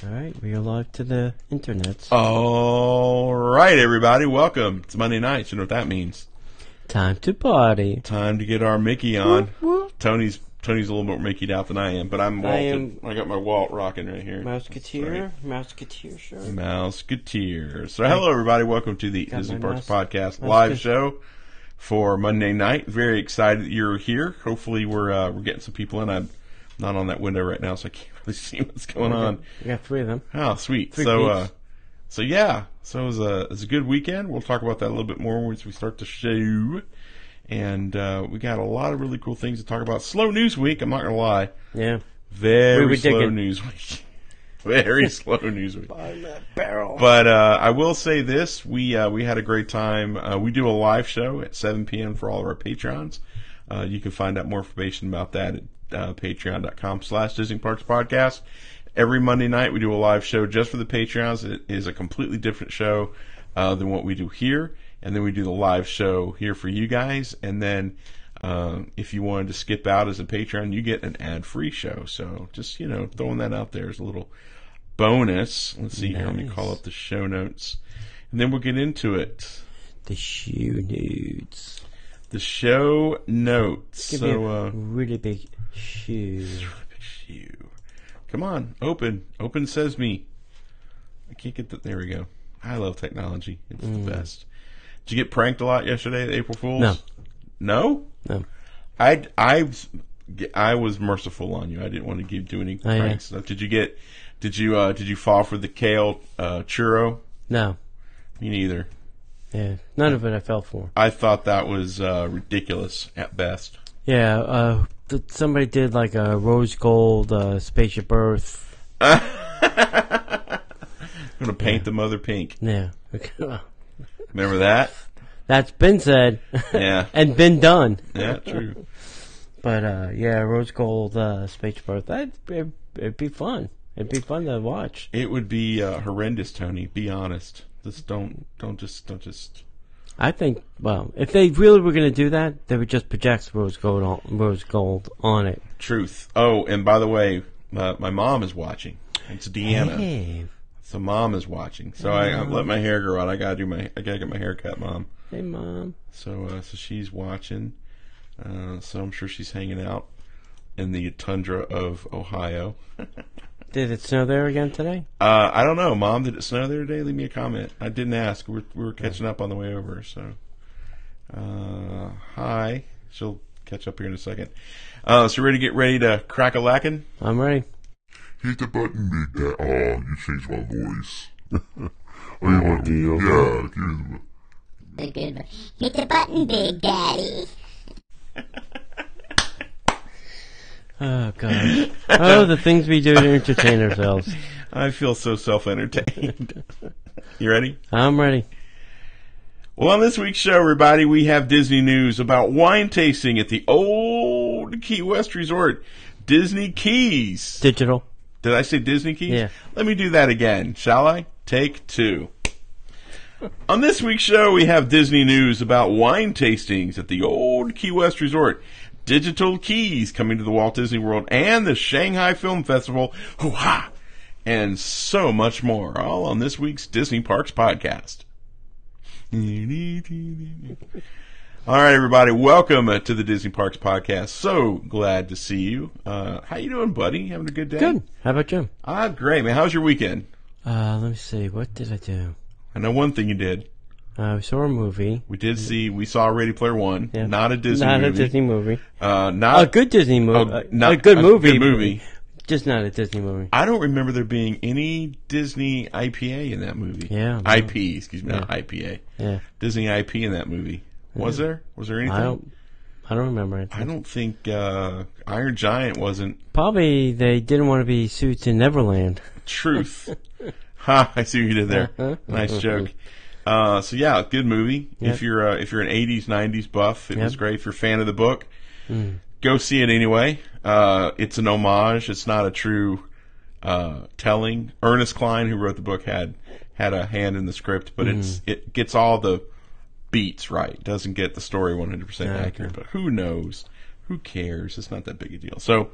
All right, we are live to the internet. All right, everybody, welcome. It's Monday night. You know what that means. Time to party. Time to get our Mickey on. Whoop, whoop. Tony's a little more Mickey'd out than I am, but I'm Walt. I got my Walt rocking right here. Mouseketeer shirt. Mouseketeer. So hello, everybody. Welcome to the Disney Parks Podcast live show for Monday night. Very excited that you're here. Hopefully, we're getting some people in. I'm not on that window right now, so I can't really see what's going on. We got 3 of them. Oh, sweet. Three So it was a good weekend. We'll talk about that a little bit more once we start the show. And we got a lot of really cool things to talk about. Slow news week, I'm not going to lie. Yeah. Very slow news week. Very slow news week. Buy that barrel. But I will say this. We had a great time. We do a live show at 7 p.m. for all of our Patreons. You can find out more information about that at patreon.com/Disney Parks Podcast. Every Monday night we do a live show just for the Patreons. It is a completely different show than what we do here. And then we do the live show here for you guys. And then if you wanted to skip out as a Patreon, you get an ad-free show. So just, throwing that out there as a little bonus. Let's see here. Let me call up the show notes. And then we'll get into it. The shoe nudes. The show notes. Give me a really big shoe. Come on. Open Sesame. I can't get that. There we go. I love technology. It's the best. Did you get pranked a lot yesterday at April Fool's? No. No? No. I was merciful on you. I didn't want to do any pranks. Yeah. Did you fall for the kale churro? No. Me neither. Yeah. None of it I fell for. I thought that was ridiculous at best. Yeah. Somebody did like a rose gold spaceship Earth. I'm gonna paint the mother pink. Yeah. Remember that? That's been said. Yeah. And been done. Yeah, true. But, rose gold spaceship Earth, it'd be fun. It'd be fun to watch. It would be horrendous, Tony. Be honest. Just don't just. I think, if they really were going to do that, they would just project rose gold on it. Truth. Oh, and by the way, my mom is watching. It's Deanna. Hey. So Mom is watching. So I let my hair grow out. I gotta get my hair cut, Mom. Hey, Mom. So she's watching. So I'm sure she's hanging out in the tundra of Ohio. Did it snow there again today? I don't know, Mom. Did it snow there today? Leave me a comment. I didn't ask. We were catching up on the way over. So, hi. She'll catch up here in a second. So ready to crack a lackin'? I'm ready. Hit the button, Big Daddy. Oh, you changed my voice. Oh, deal. Yeah, give me The good one. Hit the button, Big Daddy. Oh, gosh. Oh, the things we do to entertain ourselves. I feel so self-entertained. You ready? I'm ready. Well, on this week's show, everybody, we have Disney news about wine tasting at the old Key West Resort, Disney Keys. Digital. Did I say Disney Keys? Yeah. Let me do that again, shall I? Take 2. On this week's show, we have Disney news about wine tastings at the old Key West Resort, Digital Keys coming to the Walt Disney World, and the Shanghai Film Festival, hoo-ha, and so much more, all on this week's Disney Parks Podcast. All right, everybody, welcome to the Disney Parks Podcast. So glad to see you. How you doing, buddy? Having a good day? Good. How about you? Great, man. How's your weekend? Let me see. What did I do? I know one thing you did. We saw a movie. We saw Ready Player One. Yeah. Not a Disney movie. Not a Disney movie. Not a good Disney movie. A good movie. Good movie. Just not a Disney movie. I don't remember there being any Disney IPA in that movie. Yeah. IP, excuse me, not IPA. Yeah. Disney IP in that movie. Was there? Was there anything? I don't remember anything. I don't think Iron Giant wasn't. Probably they didn't want to be suits in Neverland. Truth. Ha! I see what you did there. Nice joke. So yeah, good movie. Yep. If you're an '80s, '90s buff, it was great. If you're a fan of the book, go see it anyway. It's an homage. It's not a true telling. Ernest Cline, who wrote the book, had a hand in the script, but it gets all the beats right. Doesn't get the story 100% accurate, but who knows? Who cares? It's not that big a deal. So,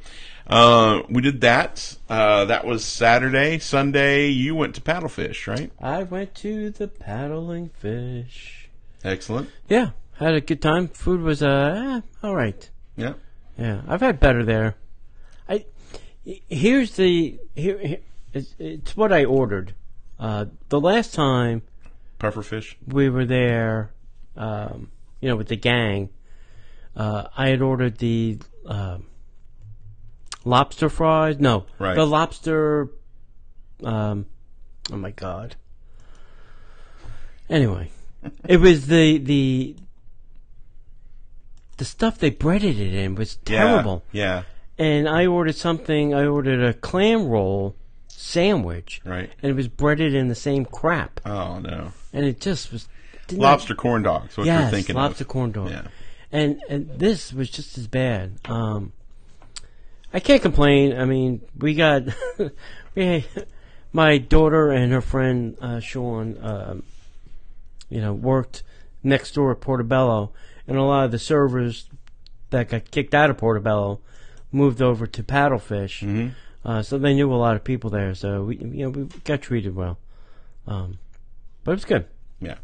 we did that. That was Saturday. Sunday, you went to Paddlefish, right? I went to the Paddling Fish. Excellent. Yeah, had a good time. Food was all right. Yeah. Yeah, I've had better there. It's what I ordered. The last time Pufferfish. we were there, with the gang, I had ordered the lobster fries. No, Right. the lobster. Oh my god. Anyway, it was the stuff they breaded it in was terrible. Yeah. And I ordered something. I ordered a clam roll sandwich, Right. and it was breaded in the same crap, Oh, no. and it just was Lobster corn dogs, what you're Yes, thinking lobster of. corn dog. Yeah. And this was just as bad. I can't complain. I mean, we got my daughter and her friend Sean, worked next door at Portobello, and a lot of the servers that got kicked out of Portobello moved over to Paddlefish. Mm-hmm. So they knew a lot of people there. So we got treated well. But it was good. Yeah.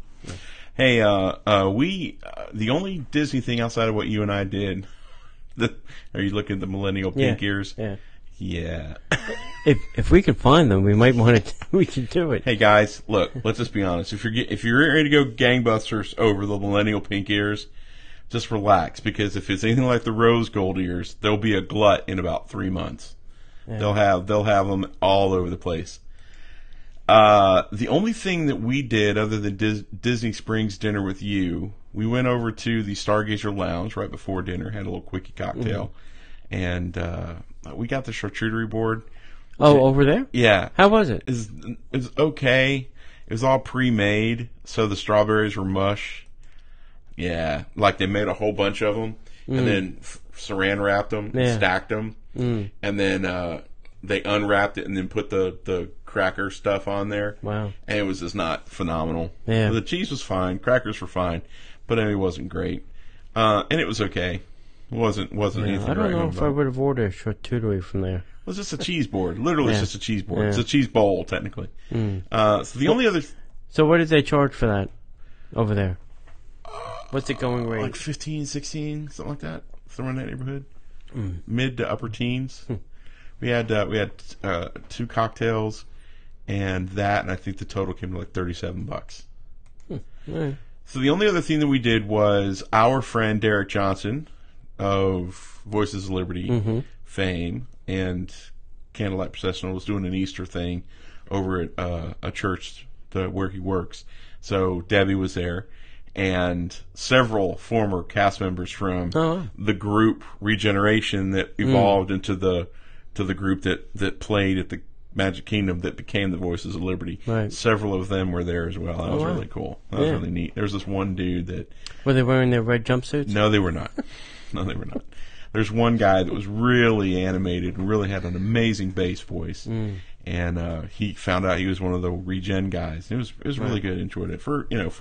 Hey, the only Disney thing outside of what you and I did, are you looking at the millennial pink ears? Yeah. Yeah. If we can find them, we might want to. We can do it. Hey guys, look, let's just be honest. If you're ready to go gangbusters over the millennial pink ears, just relax, because if it's anything like the rose gold ears, there'll be a glut in about 3 months. Yeah. They'll have them all over the place. The only thing that we did other than Disney Springs dinner with you, we went over to the Stargazer Lounge right before dinner, had a little quickie cocktail, and we got the charcuterie board. Oh, over there? Yeah. How was it? It was okay. It was all pre-made, so the strawberries were mush. Yeah, like they made a whole bunch of them, and then saran wrapped them, stacked them, and then they unwrapped it and then put the cracker stuff on there. Wow. And it was just not phenomenal. Yeah. The cheese was fine, crackers were fine, but it wasn't great. And it was okay. It wasn't anything. I don't know if I would have ordered a charcuterie from there. It was just a cheese board. Literally, it's just a cheese board. Yeah. It's a cheese bowl, technically. So the only other... So what did they charge for that over there? What's the going rate? Like 15, 16, something like that. Somewhere in that neighborhood. Mid to upper teens. We had 2 cocktails and I think the total came to like $37. Right. So the only other thing that we did was our friend Derek Johnson of Voices of Liberty fame and Candlelight Processional was doing an Easter thing over at a church where he works. So Debbie was there, and several former cast members from the group Regeneration that evolved into the group that played at the Magic Kingdom that became the Voices of Liberty. Right. Several of them were there as well. That was really cool. That was really neat. There was this one dude that... Were they wearing their red jumpsuits? No, they were not. No, they were not. There's one guy that was really animated and really had an amazing bass voice. And he found out he was one of the Regen guys. It was really good. Enjoyed it for if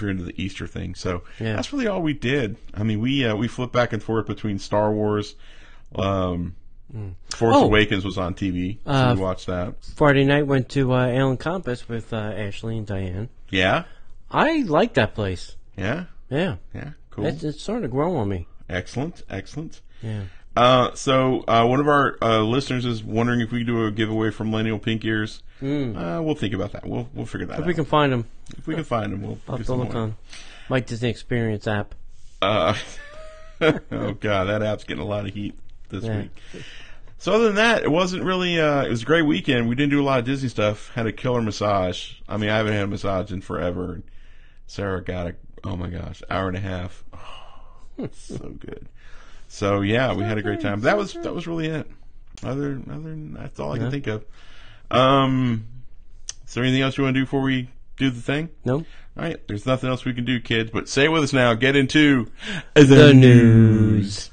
you're into the Easter thing. So that's really all we did. I mean, we flipped back and forth between Star Wars. Force Awakens was on TV, so we watched that. Friday night went to Allen Compass with Ashley and Diane. Yeah? I like that place. Yeah? Yeah. Yeah, cool. It's starting to grow on me. Excellent. Yeah. So one of our listeners is wondering if we could do a giveaway from Millennial Pink Ears. We'll think about that. We'll figure that out. If we can find them. If we can find them, we'll I'll get have to some look more. on my Disney Experience app. Oh God, that app's getting a lot of heat this week. So other than that, it wasn't really. It was a great weekend. We didn't do a lot of Disney stuff. Had a killer massage. I mean, I haven't had a massage in forever. And Sarah got oh my gosh, hour and a half. Oh, so good. So yeah, we had a great time. That was really it. Other than that's all I can think of. Is there anything else you want to do before we do the thing? No. All right. There's nothing else we can do, kids. But say it with us now. Get into the news.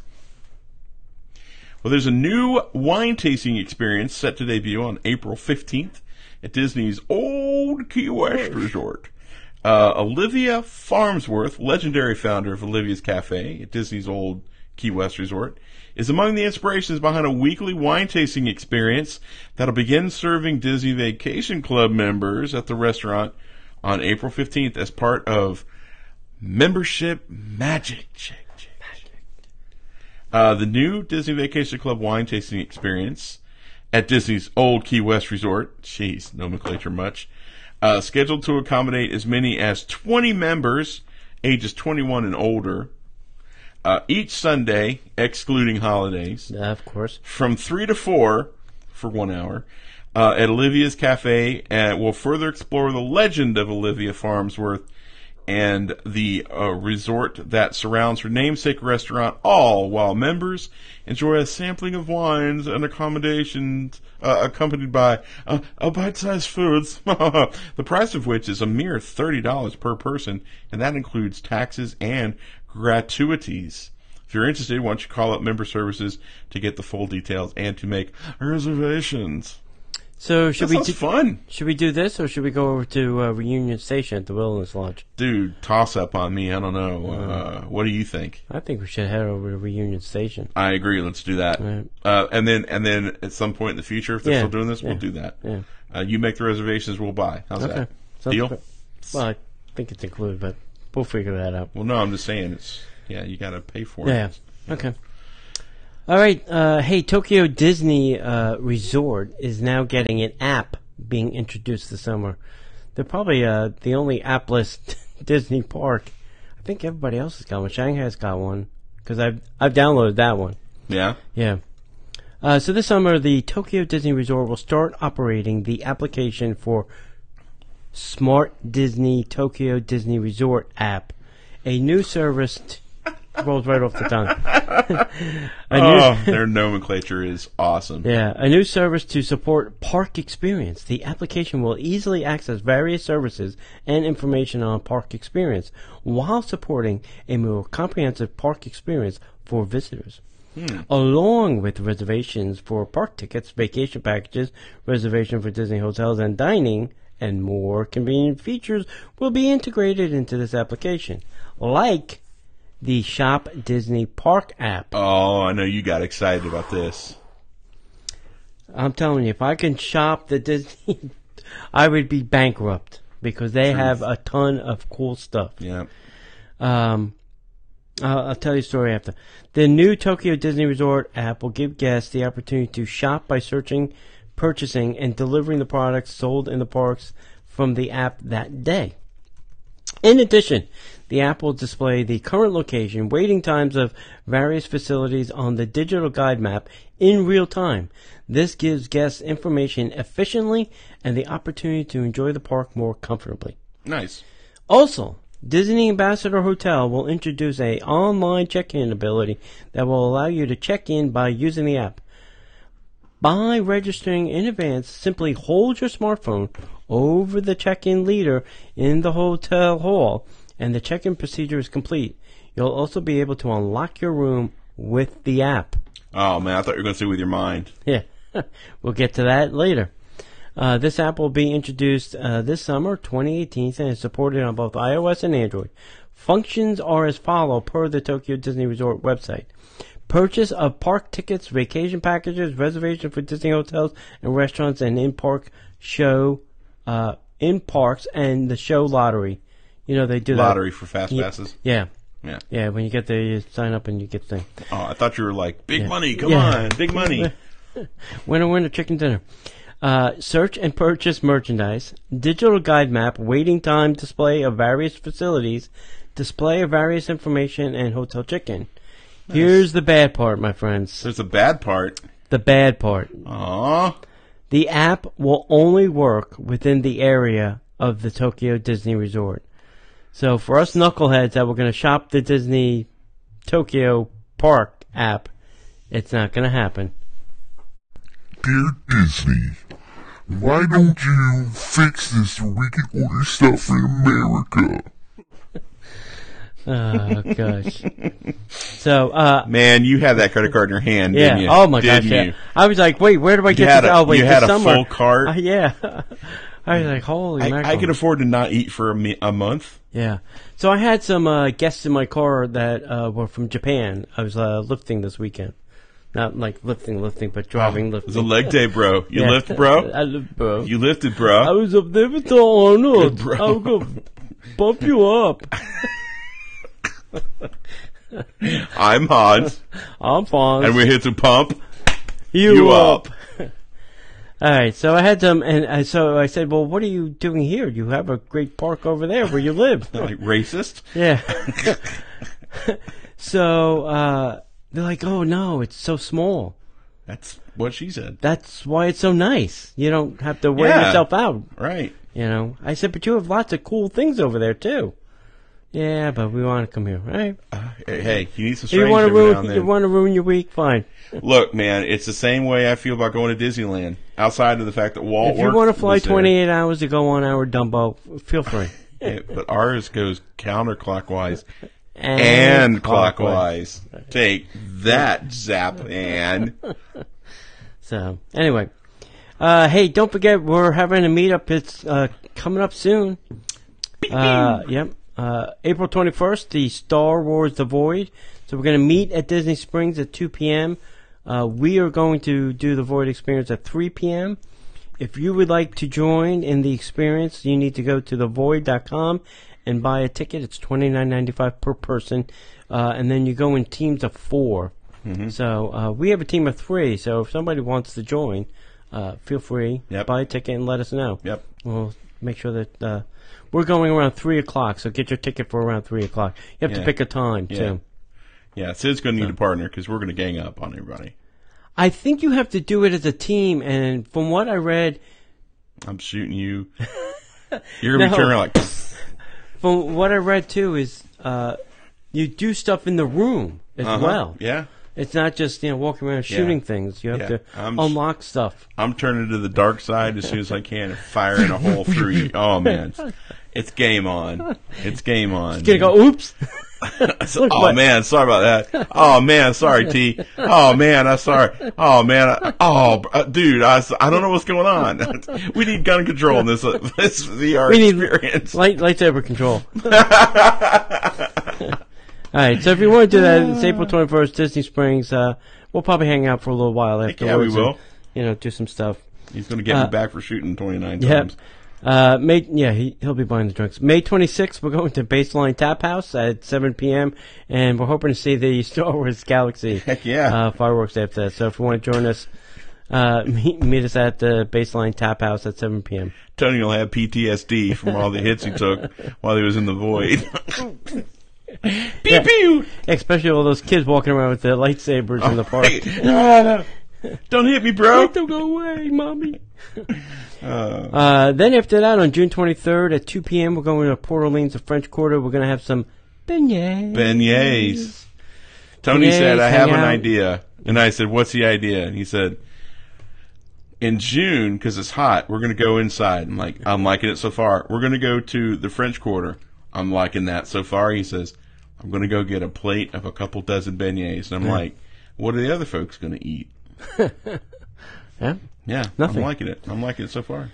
Well, there's a new wine tasting experience set to debut on April 15th at Disney's Old Key West Resort. Olivia Farnsworth, legendary founder of Olivia's Cafe at Disney's old Key West Resort, is among the inspirations behind a weekly wine tasting experience that'll begin serving Disney Vacation Club members at the restaurant on April 15th as part of Membership Magic. The new Disney Vacation Club wine tasting experience at Disney's old Key West Resort, jeez, nomenclature much, scheduled to accommodate as many as 20 members, ages 21 and older, each Sunday, excluding holidays. Of course. From 3 to 4 for 1 hour at Olivia's Cafe, and will further explore the legend of Olivia Farnsworth and the resort that surrounds her namesake restaurant, all while members enjoy a sampling of wines and accommodations accompanied by bite-sized foods, the price of which is a mere $30 per person, and that includes taxes and gratuities. If you're interested, why don't you call up member services to get the full details and to make reservations. So should we fun? Should we do this, or should we go over to Reunion Station at the Wilderness Lodge? Dude, toss up on me. I don't know. What do you think? I think we should head over to Reunion Station. I agree. Let's do that. Right. And then at some point in the future, if they're still doing this, we'll do that. Yeah. You make the reservations, we'll buy. How's that? Sounds Deal? good. Well, I think it's included, but we'll figure that out. Well, no, I'm just saying you got to pay for it. Yeah. Okay. All right. Hey, Tokyo Disney Resort is now getting an app being introduced this summer. They're probably the only app-less Disney park. I think everybody else has got one. Shanghai's got one because I've downloaded that one. Yeah? Yeah. So this summer, the Tokyo Disney Resort will start operating the application for Smart Disney Tokyo Disney Resort app, a new service. Rolls right off the tongue. Their nomenclature is awesome. Yeah, a new service to support park experience. The application will easily access various services and information on park experience while supporting a more comprehensive park experience for visitors. Along with reservations for park tickets, vacation packages, reservation for Disney hotels and dining, and more convenient features will be integrated into this application, like the Shop Disney Park app. Oh, I know you got excited about this. I'm telling you, if I can shop the Disney, I would be bankrupt because they have a ton of cool stuff. Yeah. I'll tell you a story after. The new Tokyo Disney Resort app will give guests the opportunity to shop by searching, purchasing, and delivering the products sold in the parks from the app that day. In addition, the app will display the current location, waiting times of various facilities on the digital guide map in real time. This gives guests information efficiently and the opportunity to enjoy the park more comfortably. Nice. Also, Disney Ambassador Hotel will introduce an online check-in ability that will allow you to check in by using the app. By registering in advance, simply hold your smartphone over the check-in leader in the hotel hall, and the check-in procedure is complete. You'll also be able to unlock your room with the app. Oh, man, I thought you were going to say with your mind. Yeah, we'll get to that later. This app will be introduced this summer, 2018, and is supported on both iOS and Android. Functions are as follow per the Tokyo Disney Resort website. Purchase of park tickets, vacation packages, reservation for Disney hotels and restaurants, and in-park show, in parks, and the show lottery. You know, they do lottery for fast passes? Yeah. Yeah. Yeah, when you get there, you sign up and you get the thing. Oh, I thought you were like, big money, come on, big money. Winner, chicken dinner. Search and purchase merchandise, digital guide map, waiting time display of various facilities, display of various information, and hotel check-in. Nice. Here's the bad part, my friends. There's a bad part. The bad part. Aww. The app will only work within the area of the Tokyo Disney Resort. So for us knuckleheads that were going to shop the Disney Tokyo Park app, it's not going to happen. Dear Disney, why don't you fix this so we can order stuff in America? Oh, gosh. So, man, you had that credit card in your hand, didn't you? Oh, my gosh, yeah. I was like, wait, where do I get this? Oh, wait, you had a full cart? Yeah. I was like, holy mackerel. I can afford to not eat for a month. Yeah. So I had some guests in my car that were from Japan. I was lifting this weekend. Not like lifting, but driving, It lifting. was a leg day, bro. You lift, bro? I lift, bro. You lifted, bro. I was up there with the Arnold. Bro. I was going to bump you up. I'm Hans, I'm fine. and we're here to pump you up. All right, so I had them, and so I said, well, what are you doing here? You have a great park over there where you live. Like racist? Yeah. So they're like, oh, no, it's so small. That's what she said. That's why it's so nice. You don't have to wear Yeah. yourself out. Right. You know, I said, but you have lots of cool things over there, too. Yeah, but we want to come here, right? Hey, you need some If strange you want to every now and ruin, then. you want to ruin your week, fine. Look, man, it's the same way I feel about going to Disneyland. Outside of the fact that Walt If you want to fly was there. 28 hours to go on our Dumbo, feel free. Yeah, but ours goes counterclockwise and clockwise. Take that, Zap, and So, anyway. Hey, don't forget, we're having a meetup. It's coming up soon. Yep. April 21st, the Star Wars The Void. So we're going to meet at Disney Springs at 2 p.m. We are going to do the Void experience at 3 p.m. If you would like to join in the experience, you need to go to thevoid.com and buy a ticket. It's $29.95 per person. And then you go in teams of 4. Mm-hmm. So we have a team of 3. So if somebody wants to join, feel free. Yep. Buy a ticket and let us know. Yep. We'll make sure that we're going around 3 o'clock. So get your ticket for around 3 o'clock. You have to Yeah. pick a time, Yeah. too. yeah, Sid's going to need a partner because we're going to gang up on everybody. I think you have to do it as a team. And from what I read, I'm shooting you. You're going to be No. turning around like, from what I read, too, is you do stuff in the room as well. Yeah. It's not just, walking around shooting things. You have Yeah. to I'm unlock stuff. I'm turning to the dark side as soon as I can and firing a hole through you. Oh, man. It's game on. It's game on. You're going to go, oops. Oh, man, sorry about that. Oh, man, sorry, T. Oh, man, I'm sorry. Oh, man, dude, I don't know what's going on. We need gun control in this VR We need experience. lightsaber control. All right, so if you want to do that, it's April 21st, Disney Springs. We'll probably hang out for a little while afterwards. Yeah, we will. And, do some stuff. He's going to get me back for shooting 29 Yep. times. He'll be buying the drinks. May 26th, we're going to Baseline Tap House at 7 p.m. and we're hoping to see the Star Wars Galaxy Heck yeah. fireworks after that. So if you want to join us, meet us at the Baseline Tap House at 7 p.m. Tony will have PTSD from all the hits he took while he was in the void. Pew pew! Especially all those kids walking around with their lightsabers in the park. No. Don't hit me, bro. Don't go away, mommy. Then after that, on June 23rd at 2 p.m., we're going to Port Orleans, the French Quarter. We're going to have some beignets. Beignets. Tony Beignets, said, I have hang an out. idea. And I said, what's the idea? And he said, in June, because it's hot, we're going to go inside. I'm liking it so far. We're going to go to the French Quarter. I'm liking that so far. He says, I'm going to go get a plate of a couple dozen beignets. And I'm like, what are the other folks going to eat? Yeah. Yeah, Nothing. I'm liking it. I'm liking it so far.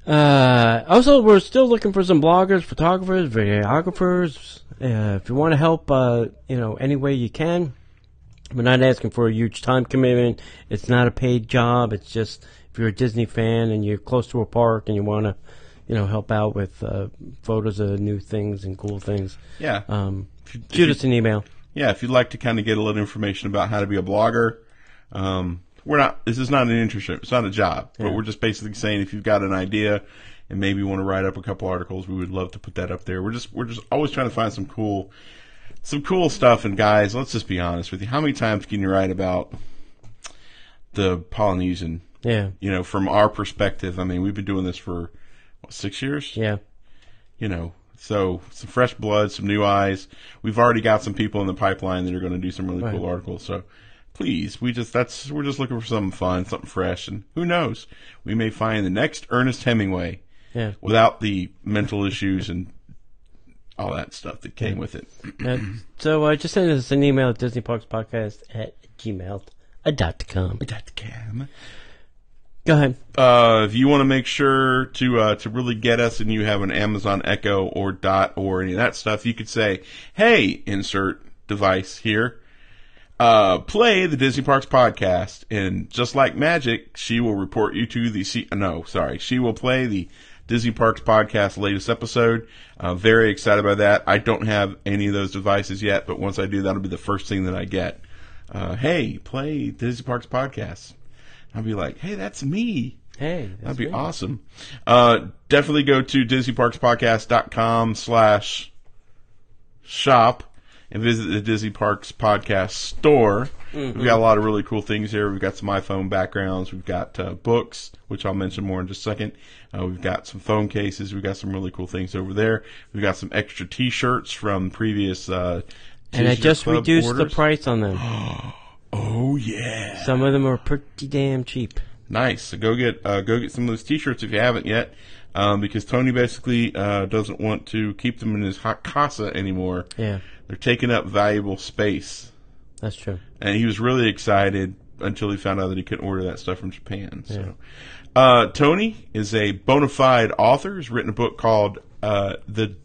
Also, we're still looking for some bloggers, photographers, videographers. If you want to help, any way you can. We're not asking for a huge time commitment. It's not a paid job. It's just if you're a Disney fan and you're close to a park and you want to, help out with photos of new things and cool things. Yeah. Shoot us an email. Yeah, if you'd like to kind of get a little information about how to be a blogger, this is not an internship, it's not a job, but we're just basically saying if you've got an idea and maybe you want to write up a couple articles, we would love to put that up there. We're just always trying to find some cool stuff. And guys, let's just be honest with you. How many times can you write about the Polynesian? Yeah. From our perspective, I mean, we've been doing this for 6 years? Yeah. So some fresh blood, some new eyes. We've already got some people in the pipeline that are going to do some really cool articles. So please, we're just looking for something fun, something fresh, and who knows, we may find the next Ernest Hemingway. Yeah. Without the mental issues and all that stuff that came with it. So just send us an email at disneyparkspodcast@gmail.com. Go ahead. If you want to make sure to really get us, and you have an Amazon Echo or Dot or any of that stuff, you could say, "Hey, insert device here, play the Disney Parks podcast," and just like magic, she will report you to the she will play the Disney Parks podcast latest episode. Very excited about that. I don't have any of those devices yet, but once I do, that'll be the first thing that I get. Hey, play Disney Parks podcast. I'll be like, hey, that's me. Hey, that'd be awesome. Definitely go to DisneyParksPodcast.com/shop and visit the Disney Parks Podcast store. Mm-hmm. We've got a lot of really cool things here. We've got some iPhone backgrounds. We've got books, which I'll mention more in just a second. We've got some phone cases. We've got some really cool things over there. We've got some extra T-shirts from previous and I just reduced orders. the price on them. Oh, yeah. Some of them are pretty damn cheap. Nice. So go get some of those T-shirts if you haven't yet, because Tony basically doesn't want to keep them in his hot casa anymore. Yeah. They're taking up valuable space. That's true. And he was really excited until he found out that he couldn't order that stuff from Japan. Yeah. So, Tony is a bona fide author. He's written a book called The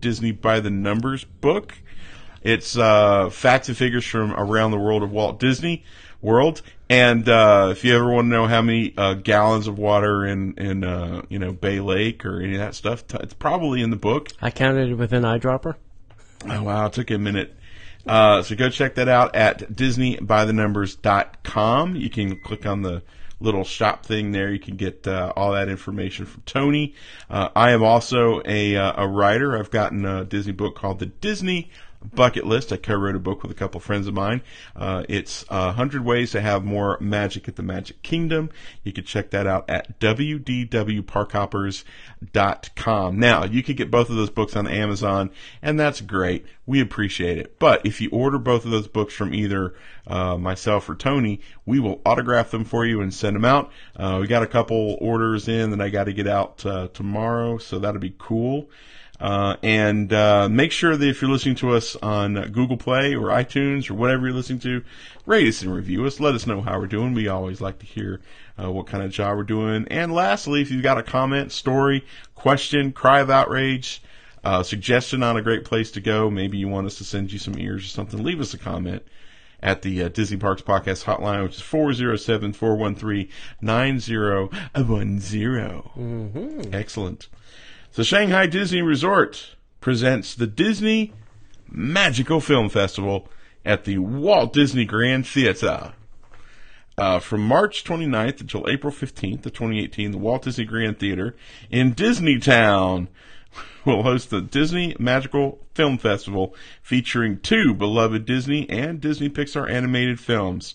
Disney by the Numbers book. It's facts and figures from around the world of Walt Disney World. And if you ever want to know how many gallons of water in Bay Lake or any of that stuff, it's probably in the book. I counted it with an eyedropper. Oh, wow. It took a minute. So go check that out at DisneyByTheNumbers.com. You can click on the little shop thing there. You can get all that information from Tony. I am also a writer. I've gotten a Disney book called The Disney Bucket List. I co-wrote a book with a couple of friends of mine. It's 100 Ways to Have More Magic at the Magic Kingdom. You can check that out at wdwparkhoppers.com. Now, you can get both of those books on Amazon, and that's great. We appreciate it. But if you order both of those books from either myself or Tony, we will autograph them for you and send them out. We got a couple orders in that I got to get out tomorrow, so that'll be cool. And make sure that if you're listening to us on Google Play or iTunes or whatever you're listening to, rate us and review us. Let us know how we're doing. We always like to hear what kind of job we're doing. And lastly, if you've got a comment, story, question, cry of outrage, suggestion on a great place to go, maybe you want us to send you some ears or something, leave us a comment at the Disney Parks Podcast hotline, which is 407-413-9010. Mm-hmm. Excellent. So Shanghai Disney Resort presents the Disney Magical Film Festival at the Walt Disney Grand Theater. From March 29th until April 15th of 2018, the Walt Disney Grand Theater in Disneytown will host the Disney Magical Film Festival featuring 2 beloved Disney and Disney Pixar animated films,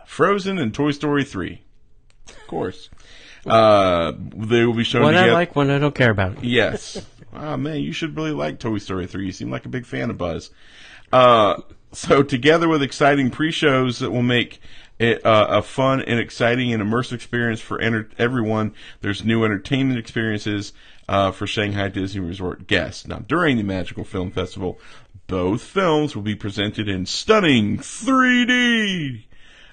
Frozen and Toy Story 3. Of course. They will be shown one together. I like, one I don't care about. Yes. Man, you should really like Toy Story 3. You seem like a big fan of Buzz. So together with exciting pre-shows that will make it a fun and exciting and immersive experience for everyone, there's new entertainment experiences for Shanghai Disney Resort guests. Now, during the Magical Film Festival, both films will be presented in stunning 3D.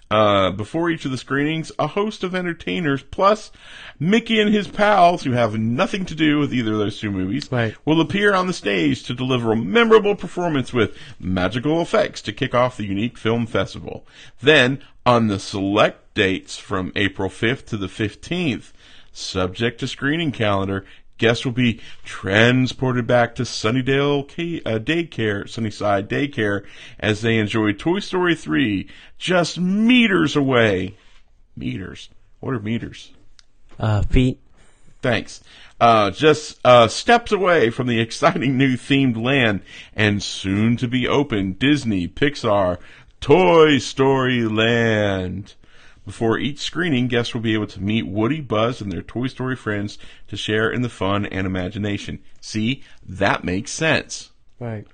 Before each of the screenings, a host of entertainers, plus Mickey and his pals, who have nothing to do with either of those 2 movies, will appear on the stage to deliver a memorable performance with magical effects to kick off the unique film festival. Then, on the select dates from April 5th to the 15th, subject to screening calendar, guests will be transported back to Sunnyside Daycare, as they enjoy Toy Story 3 just meters away. Meters? What are meters? Feet. Thanks. Just steps away from the exciting new themed land and soon to be open Disney Pixar Toy Story Land. Before each screening, guests will be able to meet Woody, Buzz, and their Toy Story friends to share in the fun and imagination. See, that makes sense. Right.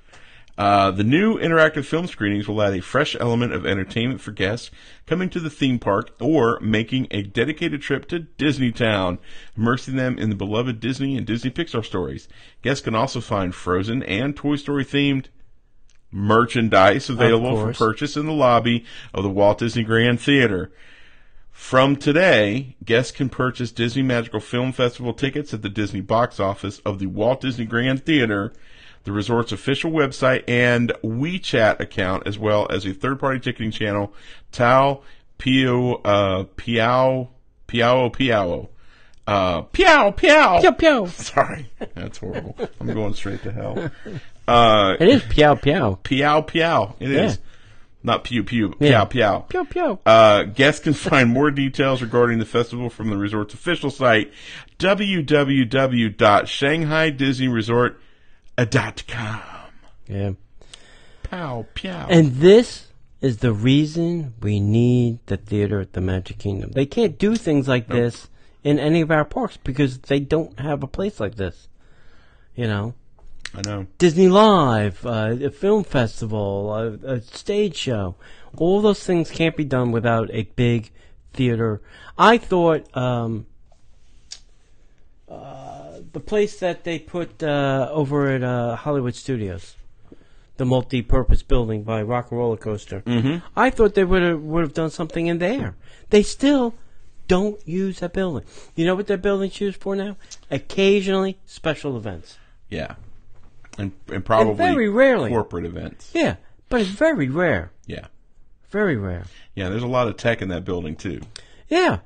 The new interactive film screenings will add a fresh element of entertainment for guests coming to the theme park or making a dedicated trip to Disneytown, immersing them in the beloved Disney and Disney Pixar stories. Guests can also find Frozen and Toy Story themed merchandise available for purchase in the lobby of the Walt Disney Grand Theater. From today, guests can purchase Disney Magical Film Festival tickets at the Disney box office of the Walt Disney Grand Theater, the resort's official website, and WeChat account, as well as a third-party ticketing channel, Tao Piao Piao. Piao. Pew pew. Sorry, that's horrible. I'm going straight to hell. It is pew pew. Piao. It is. Not pew pew. Yeah. Piao. Pew pew. Guests can find more details regarding the festival from the resort's official site, www.shanghaidisneyresort.com. Yeah. Pow, pow. And this is the reason we need the theater at the Magic Kingdom. They can't do things like this in any of our parks because they don't have a place like this. You know? I know. Disney Live, a film festival, a stage show. All those things can't be done without a big theater. I thought the place that they put over at Hollywood Studios, the multi-purpose building by Rock and Roller Coaster, I thought they would have done something in there. They still don't use that building. You know what that building's used for now? Occasionally, special events. Yeah. And probably And very rarely. corporate events. Yeah, but it's very rare. Yeah. Very rare. Yeah, there's a lot of tech in that building, too. Yeah.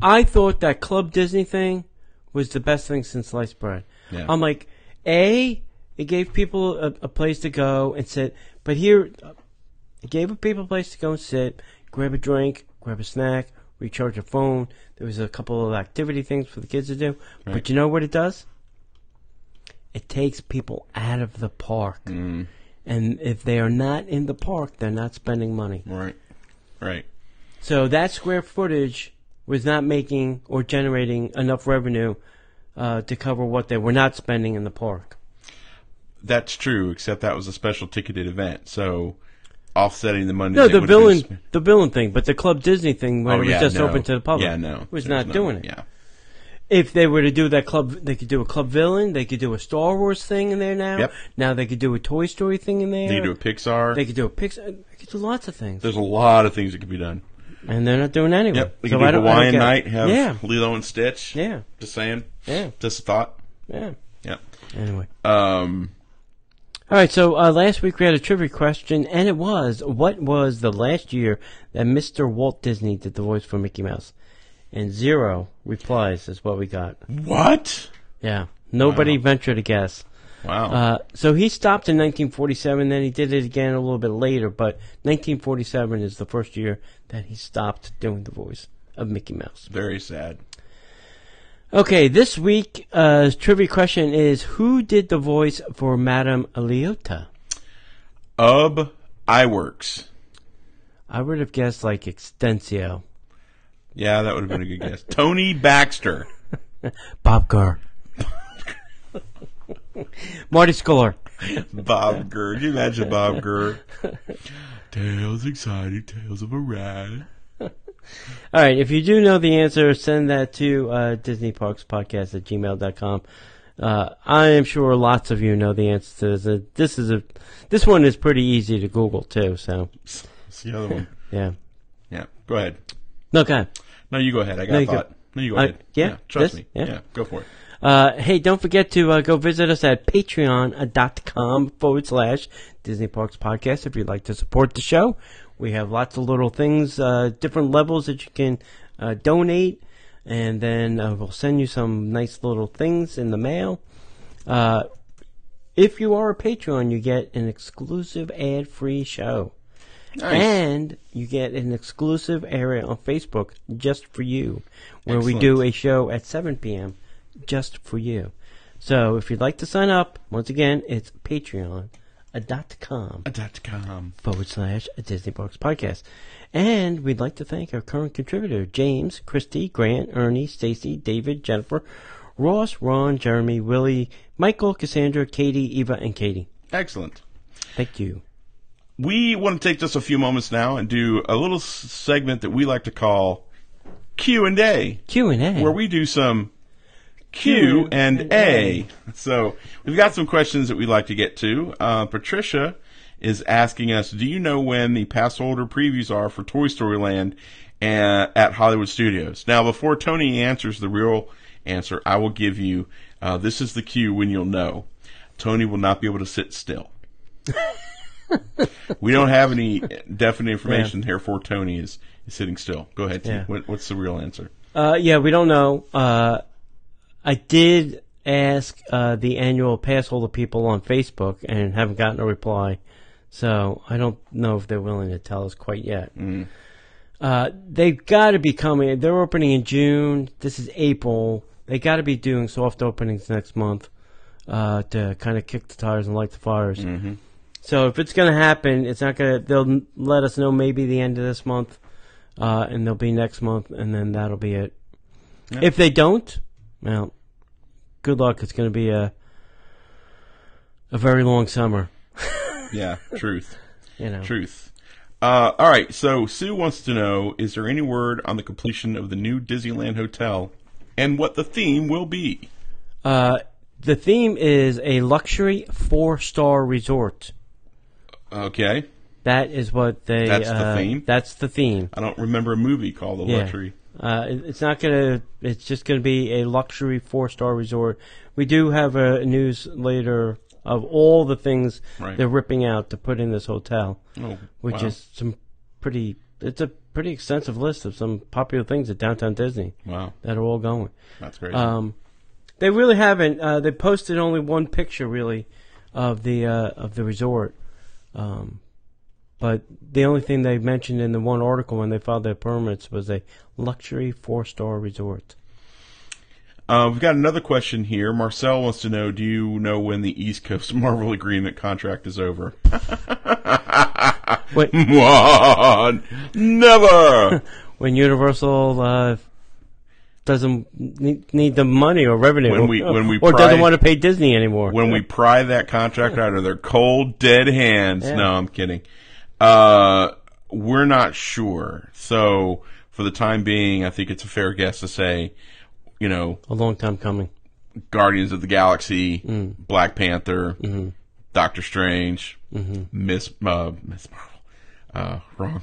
I thought that Club Disney thing was the best thing since sliced bread. Yeah. I'm like, it gave people a place to go and sit. But here, it gave people a place to go and sit, grab a drink, grab a snack, recharge your phone. There was a couple of activity things for the kids to do. Right. But you know what it does? It takes people out of the park. Mm. And if they are not in the park, they're not spending money. Right. Right. So that square footage was not making or generating enough revenue to cover what they were not spending in the park. That's true, except that was a special ticketed event. So offsetting the money. No, that the would have been villain thing, but the Club Disney thing when Oh, it was yeah, just no. open to the public, Yeah, no. was There's not doing it. Yeah. If they were to do that club, they could do a Club Villain. They could do a Star Wars thing in there now. Yep. Now they could do a Toy Story thing in there. They could do a Pixar. They could do a Pixar. They could do lots of things. There's a lot of things that could be done. And they're not doing any. Yep. They So could do I don't Hawaiian get it. Night, have Yeah. Lilo and Stitch. Yeah. Just saying. Yeah. Just a thought. Yeah. Yeah. Anyway. Um, All right, so last week we had a trivia question, and it was, what was the last year that Mr. Walt Disney did the voice for Mickey Mouse? And 0 replies is what we got. what? Yeah, nobody Wow. ventured a guess. Wow. So he stopped in 1947, then he did it again a little bit later, but 1947 is the first year that he stopped doing the voice of Mickey Mouse. Very sad. Okay, this week trivia question is, who did the voice for Madame Leota? Iwerks. I would have guessed like Extensio. Yeah, that would have been a good guess. Tony Baxter. Bob Gurr. Marty Sklar. Bob Gurr. Can you imagine Bob Gurr? Tales, exciting tales of a ride. All right, if you do know the answer, send that to DisneyParksPodcast@gmail.com. I am sure lots of you know the answer to this. This one is pretty easy to Google too. So What's the other one? yeah. Yeah, go ahead. No, go ahead. No, you go ahead. I got No, a you go. thought. No, you go ahead. Yeah? Trust This? me. Yeah. Yeah, go for it. Hey, don't forget to go visit us at patreon.com/Disney Parks Podcast if you'd like to support the show. We have lots of little things, different levels that you can donate, and then we'll send you some nice little things in the mail. If you are a Patreon, you get an exclusive ad-free show. Nice. And you get an exclusive area on Facebook just for you, where we Excellent. do a show at 7 p.m. just for you. So if you'd like to sign up, once again, it's patreon.com/Disney Parks Podcast. And we'd like to thank our current contributor, James, Christy, Grant, Ernie, Stacy, David, Jennifer, Ross, Ron, Jeremy, Willie, Michael, Cassandra, Katie, Eva, and Katie. Excellent. Thank you. We want to take just a few moments now and do a little segment that we like to call Q&A, Q&A. where we do some Q&A. So we've got some questions that we'd like to get to. Patricia is asking us, do you know when the pass holder previews are for Toy Story Land at Hollywood Studios. Now, before Tony answers the real answer, I will give you, this is the cue when you'll know. Tony will not be able to sit still. We don't have any definite information, therefore Tony is sitting still. Go ahead, T. Yeah. What's the real answer? We don't know. I did ask the annual pass holder people on Facebook and haven't gotten a reply. So I don't know if they're willing to tell us quite yet. They've got to be coming. They're opening in June. This is April. They got to be doing soft openings next month to kind of kick the tires and light the fires. Mm-hmm. So if it's going to happen, it's not going to. They'll let us know maybe the end of this month, and they'll be next month, and then that'll be it. Yeah. If they don't, well, good luck. It's going to be a very long summer. Yeah, truth. Truth. All right, so Sue wants to know, is there any word on the completion of the new Disneyland Hotel and what the theme will be? The theme is a luxury 4-star resort. Okay. That is what they... That's the theme? That's the theme. I don't remember a movie called The Luxury. It's not going to... It's just going to be a luxury 4-star resort. We do have a news later of all the things they're ripping out to put in this hotel, which is some pretty... It's a pretty extensive list of some popular things at Downtown Disney. Wow. That are all going. That's great. They really haven't. They posted only one picture, really, of the resort. But the only thing they mentioned in the one article when they filed their permits was a luxury 4-star resort. We've got another question here. Marcel wants to know, do you know when the East Coast Marvel agreement contract is over? Wait. Never! When Universal doesn't need the money or revenue, or doesn't want to pay Disney anymore. When we pry that contract out of their cold, dead hands. Yeah. No, I'm kidding. We're not sure. So, for the time being, I think it's a fair guess to say, a long time coming. Guardians of the Galaxy, Black Panther, Doctor Strange, Miss Marvel. Wrong.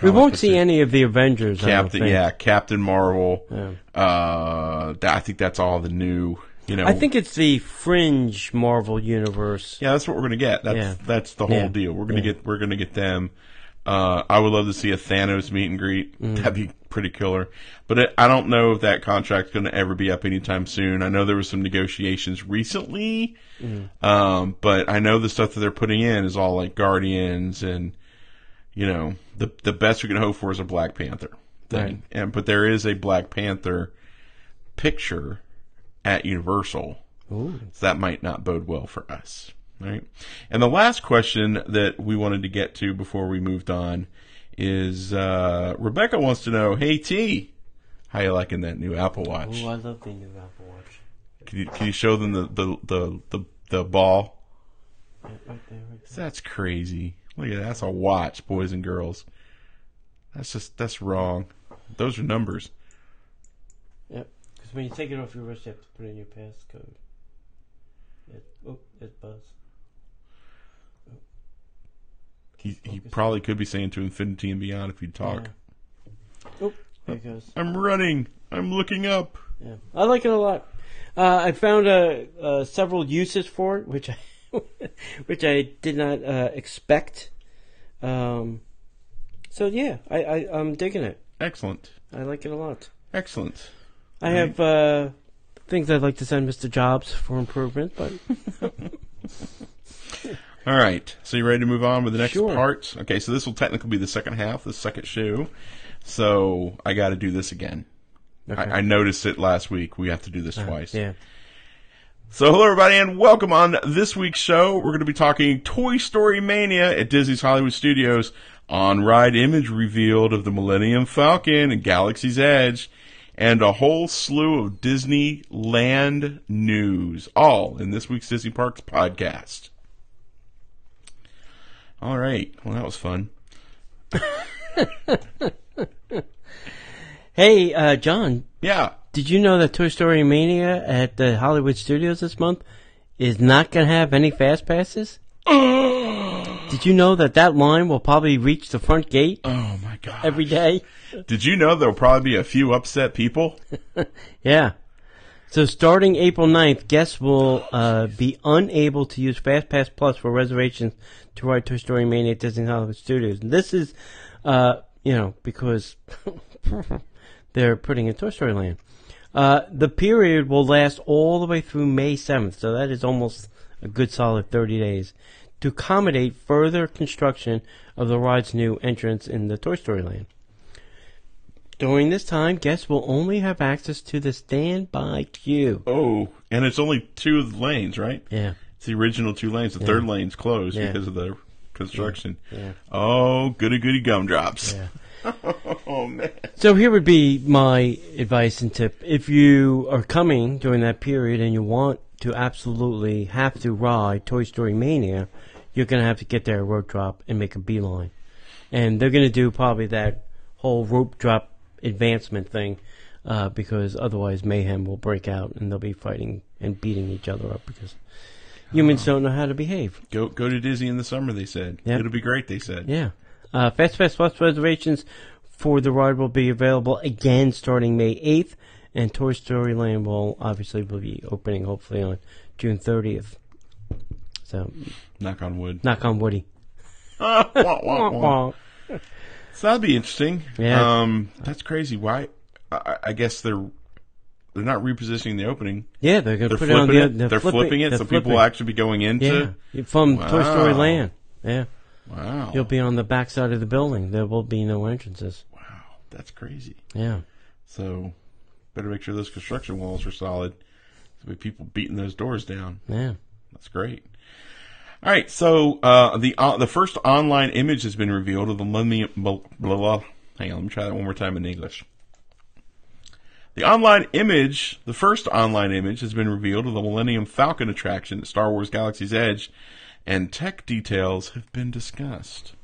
We won't see any of the Avengers. Captain Marvel. Yeah. I think that's all the new. I think it's the fringe Marvel universe. Yeah, that's what we're gonna get. That's the whole deal. We're gonna get them. I would love to see a Thanos meet and greet. That'd be pretty killer. But I don't know if that contract's going to ever be up anytime soon. I know there was some negotiations recently, but I know the stuff that they're putting in is all like Guardians and, the best we can hope for is a Black Panther thing. Right. But there is a Black Panther picture at Universal, so that might not bode well for us. Right. And the last question that we wanted to get to before we moved on is Rebecca wants to know, hey T, how you liking that new Apple Watch? Oh, I love the new Apple Watch. Can you show them the ball? Yeah, right there. That's crazy. Look at that. That's a watch, boys and girls. That's wrong. Those are numbers. Yep. Because when you take it off your wrist, you have to put in your passcode. It buzzed. He probably could be saying to infinity and beyond if he'd talk. Yeah. Oh, there it goes. I'm running. I'm looking up. Yeah, I like it a lot. I found several uses for it, which I did not expect. So yeah, I'm digging it. Excellent. I like it a lot. Excellent. I have things I'd like to send Mr. Jobs for improvement, but. All right. So you ready to move on with the next Sure. part? Okay, so this will technically be the second half, the second show. So I got to do this again. Okay. I noticed it last week. We have to do this twice. Yeah. So hello, everybody, and welcome on this week's show. We're going to be talking Toy Story Mania at Disney's Hollywood Studios. On-ride image revealed of the Millennium Falcon and Galaxy's Edge, and a whole slew of Disneyland news, all in this week's Disney Parks podcast. All right. Well, that was fun. Hey, John. Yeah. Did you know that Toy Story Mania at the Hollywood Studios this month is not going to have any Fast Passes? Did you know that line will probably reach the front gate Oh my god! every day? Did you know there'll probably be a few upset people? Yeah. So starting April 9th, guests will be unable to use FastPass Plus for reservations to ride Toy Story Mania at Disney Hollywood Studios. And this is, because they're putting in Toy Story Land. The period will last all the way through May 7th, so that is almost a good solid 30 days, to accommodate further construction of the ride's new entrance in the Toy Story Land. During this time, guests will only have access to the standby queue. Oh, and it's only 2 lanes, right? Yeah. It's the original 2 lanes. The third lane's closed because of the construction. Yeah. Oh, goody gumdrops. Yeah. Oh, man. So here would be my advice and tip. If you are coming during that period and you want to absolutely have to ride Toy Story Mania, you're going to have to get there at rope drop and make a beeline. And they're going to do probably that whole rope drop advancement thing, because otherwise mayhem will break out and they'll be fighting and beating each other up because humans don't know how to behave. Go to Disney in the summer, they said. Yep. It'll be great, they said. Yeah. FastPass Plus reservations for the ride will be available again starting May 8th, and Toy Story Land will obviously be opening hopefully on June 30th. So, Knock on wood. knock on woody. Wah, wah, wah. So that'd be interesting. Yeah. That's crazy. Why? I guess they're not repositioning the opening. Yeah, they're going to They're put it on flipping the... it. They're flipping it, so people will actually be going into. Yeah, from Toy Story Wow. Land. Yeah. Wow. You'll be on the back side of the building. There will be no entrances. Wow. That's crazy. Yeah. So better make sure those construction walls are solid. There'll be people beating those doors down. Yeah. That's great. All right, so the first online image has been revealed of the Millennium. Hang on, let me try that one more time in English. The first online image has been revealed of the Millennium Falcon attraction at Star Wars Galaxy's Edge, and tech details have been discussed.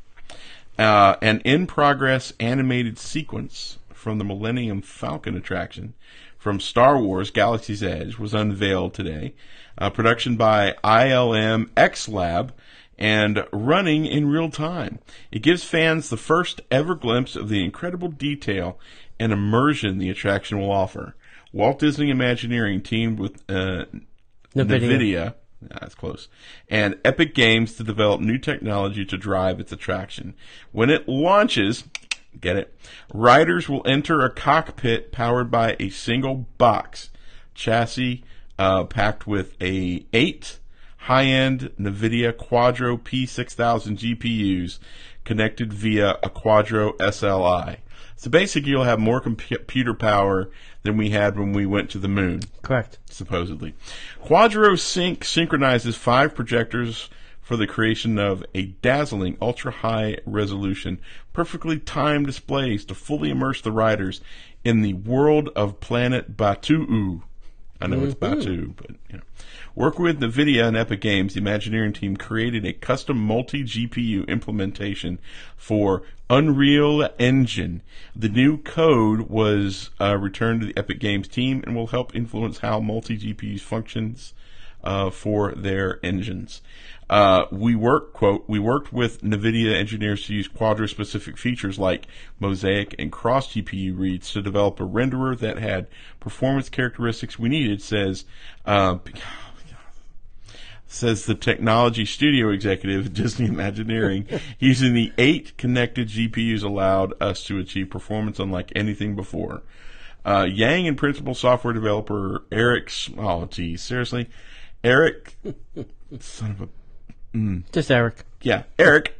An in-progress animated sequence from the Millennium Falcon attraction from Star Wars Galaxy's Edge was unveiled today. Production by ILM X Lab and running in real time. It gives fans the first ever glimpse of the incredible detail and immersion the attraction will offer. Walt Disney Imagineering teamed with NVIDIA, that's close, and Epic Games to develop new technology to drive its attraction. When it launches, get it, riders will enter a cockpit powered by a single box chassis packed with 8 high-end NVIDIA Quadro P6000 GPUs connected via a Quadro SLI. So basically, you'll have more computer power than we had when we went to the moon. Correct. Supposedly. Quadro Sync synchronizes 5 projectors for the creation of a dazzling ultra-high resolution, perfectly timed displays to fully immerse the riders in the world of planet Batuu. I know it's Batuu, but you know. Working with NVIDIA and Epic Games, the Imagineering team created a custom multi-GPU implementation for Unreal Engine. The new code was returned to the Epic Games team and will help influence how multi-GPUs functions for their engines. We worked with NVIDIA engineers to use Quadro-specific features like Mosaic and Cross GPU reads to develop a renderer that had performance characteristics we needed, says the technology studio executive at Disney Imagineering. Using the 8 connected GPUs allowed us to achieve performance unlike anything before. Yang and principal software developer Eric, Eric, son of a, Just Eric. yeah, Eric,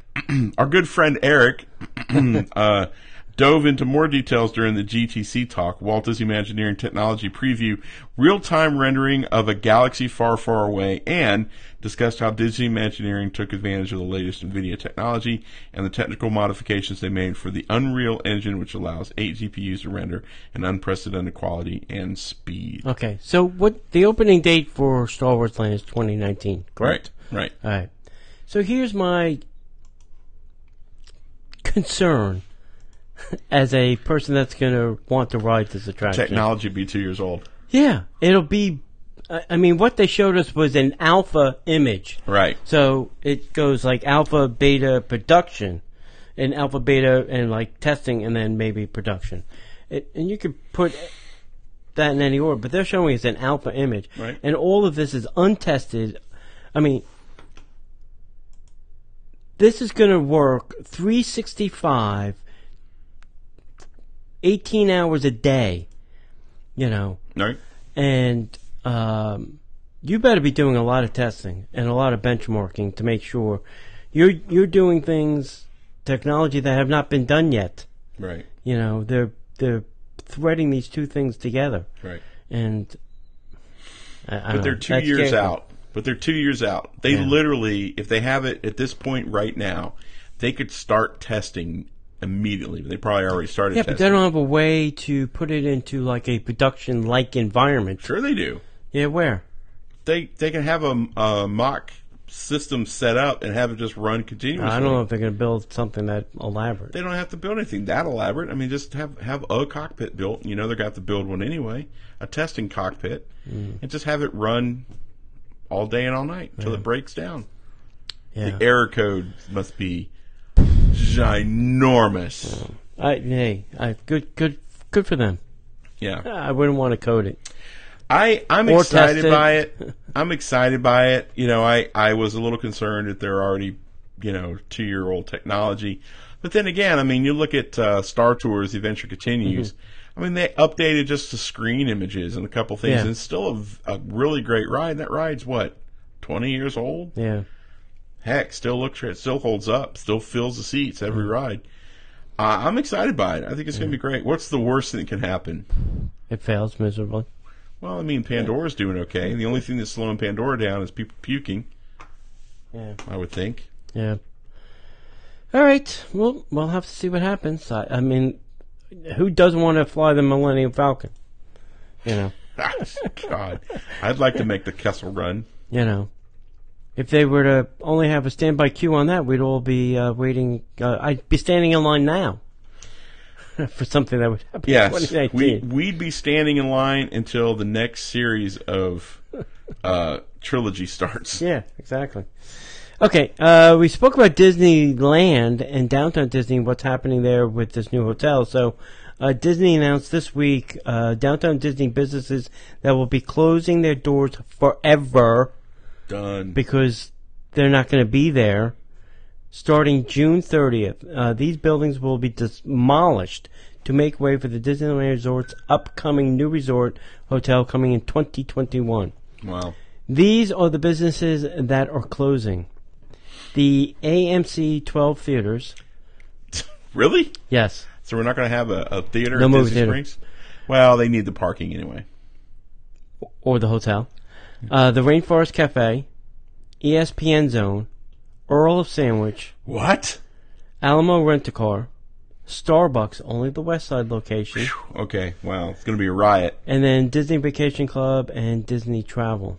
our good friend Eric, dove into more details during the GTC talk. Walt Disney Imagineering Technology preview real-time rendering of a galaxy far, far away, and discussed how Disney Imagineering took advantage of the latest NVIDIA technology and the technical modifications they made for the Unreal Engine, which allows 8 GPUs to render an unprecedented quality and speed. Okay, so what the opening date for Star Wars Land is 2019, correct? Right. All right. So here's my concern as a person that's going to want to ride this attraction. Technology be 2 years old. Yeah, it'll be I mean, what they showed us was an alpha image. Right. So it goes like alpha, beta, production, and alpha, beta, and like testing, and then maybe production. And you could put that in any order, but they're showing us an alpha image. Right. And all of this is untested. I mean, this is going to work 365, 18 hours a day, you know. Right. And you better be doing a lot of testing and a lot of benchmarking to make sure you're doing things, technology that have not been done yet. Right. You know, they're threading these two things together. Right. And but they're 2 years out. But they're 2 years out. They literally, if they have it at this point right now, they could start testing immediately. They probably already started testing. But they don't have a way to put it into like a production-like environment. Sure they do. Yeah, where? They can have a mock system set up and have it just run continuously. I don't know if they're going to build something that elaborate. They don't have to build anything that elaborate. I mean, just have a cockpit built. You know they're going to have to build one anyway, a testing cockpit, and just have it run all day and all night until it breaks down. Yeah. The error code must be ginormous. Good for them. Yeah. I wouldn't want to code it. I'm Or excited test it. by it. I'm excited by it. You know, I was a little concerned that they're already, 2-year-old technology. But then again, I mean, you look at Star Tours, The Adventure Continues. I mean, they updated just the screen images and a couple things, and it's still a really great ride. That ride's, 20 years old? Yeah. Heck, still looks great. Still holds up. Still fills the seats every ride. I'm excited by it. I think it's going to be great. What's the worst thing that can happen? It fails miserably. Well, I mean, Pandora's doing okay. The only thing that's slowing Pandora down is people puking. Yeah. I would think. Yeah. All right. Well, we'll have to see what happens. I mean, who doesn't want to fly the Millennium Falcon? God, I'd like to make the Kessel Run. If they were to only have a standby queue on that, we'd all be waiting. I'd be standing in line now for something that would happen in Yes, 2019. we'd be standing in line until the next series of trilogy starts. Yeah, exactly. Okay, we spoke about Disneyland and Downtown Disney, what's happening there with this new hotel. So Disney announced this week Downtown Disney businesses that will be closing their doors forever. Done. Because they're not going to be there. Starting June 30th, these buildings will be demolished to make way for the Disneyland Resort's upcoming new resort hotel coming in 2021. Wow. These are the businesses that are closing. The AMC 12 theaters. Really? Yes. So we're not going to have a theater No at movie Disney theater. Springs? Well, they need the parking anyway. Or the hotel. The Rainforest Cafe, ESPN Zone, Earl of Sandwich, What? Alamo Rent-A-Car, Starbucks, only the West Side location, Okay, wow. It's going to be a riot. and then Disney Vacation Club and Disney Travel.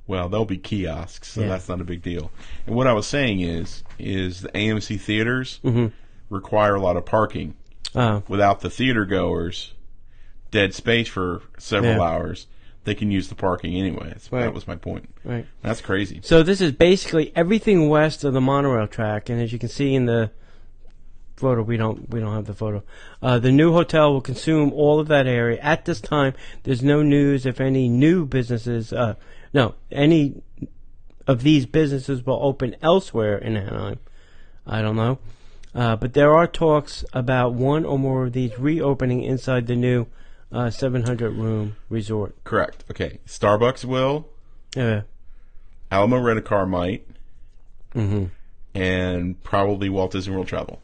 Well, there'll be kiosks, so Yeah. that's not a big deal. And what I was saying is the AMC theaters require a lot of parking. Oh, Without the theater goers, dead space for several Yeah. hours, they can use the parking anyway. Right. That was my point. right. That's crazy. So this is basically everything west of the monorail track, and as you can see in the photo, we don't have the photo. The new hotel will consume all of that area. At this time, there's no news if any new businesses, any of these businesses will open elsewhere in Anaheim. I don't know. But there are talks about one or more of these reopening inside the new 700-room resort. Correct. Okay. Starbucks will. Yeah. Alamo Rent-A-Car might. Mm-hmm. And probably Walt Disney World Travel.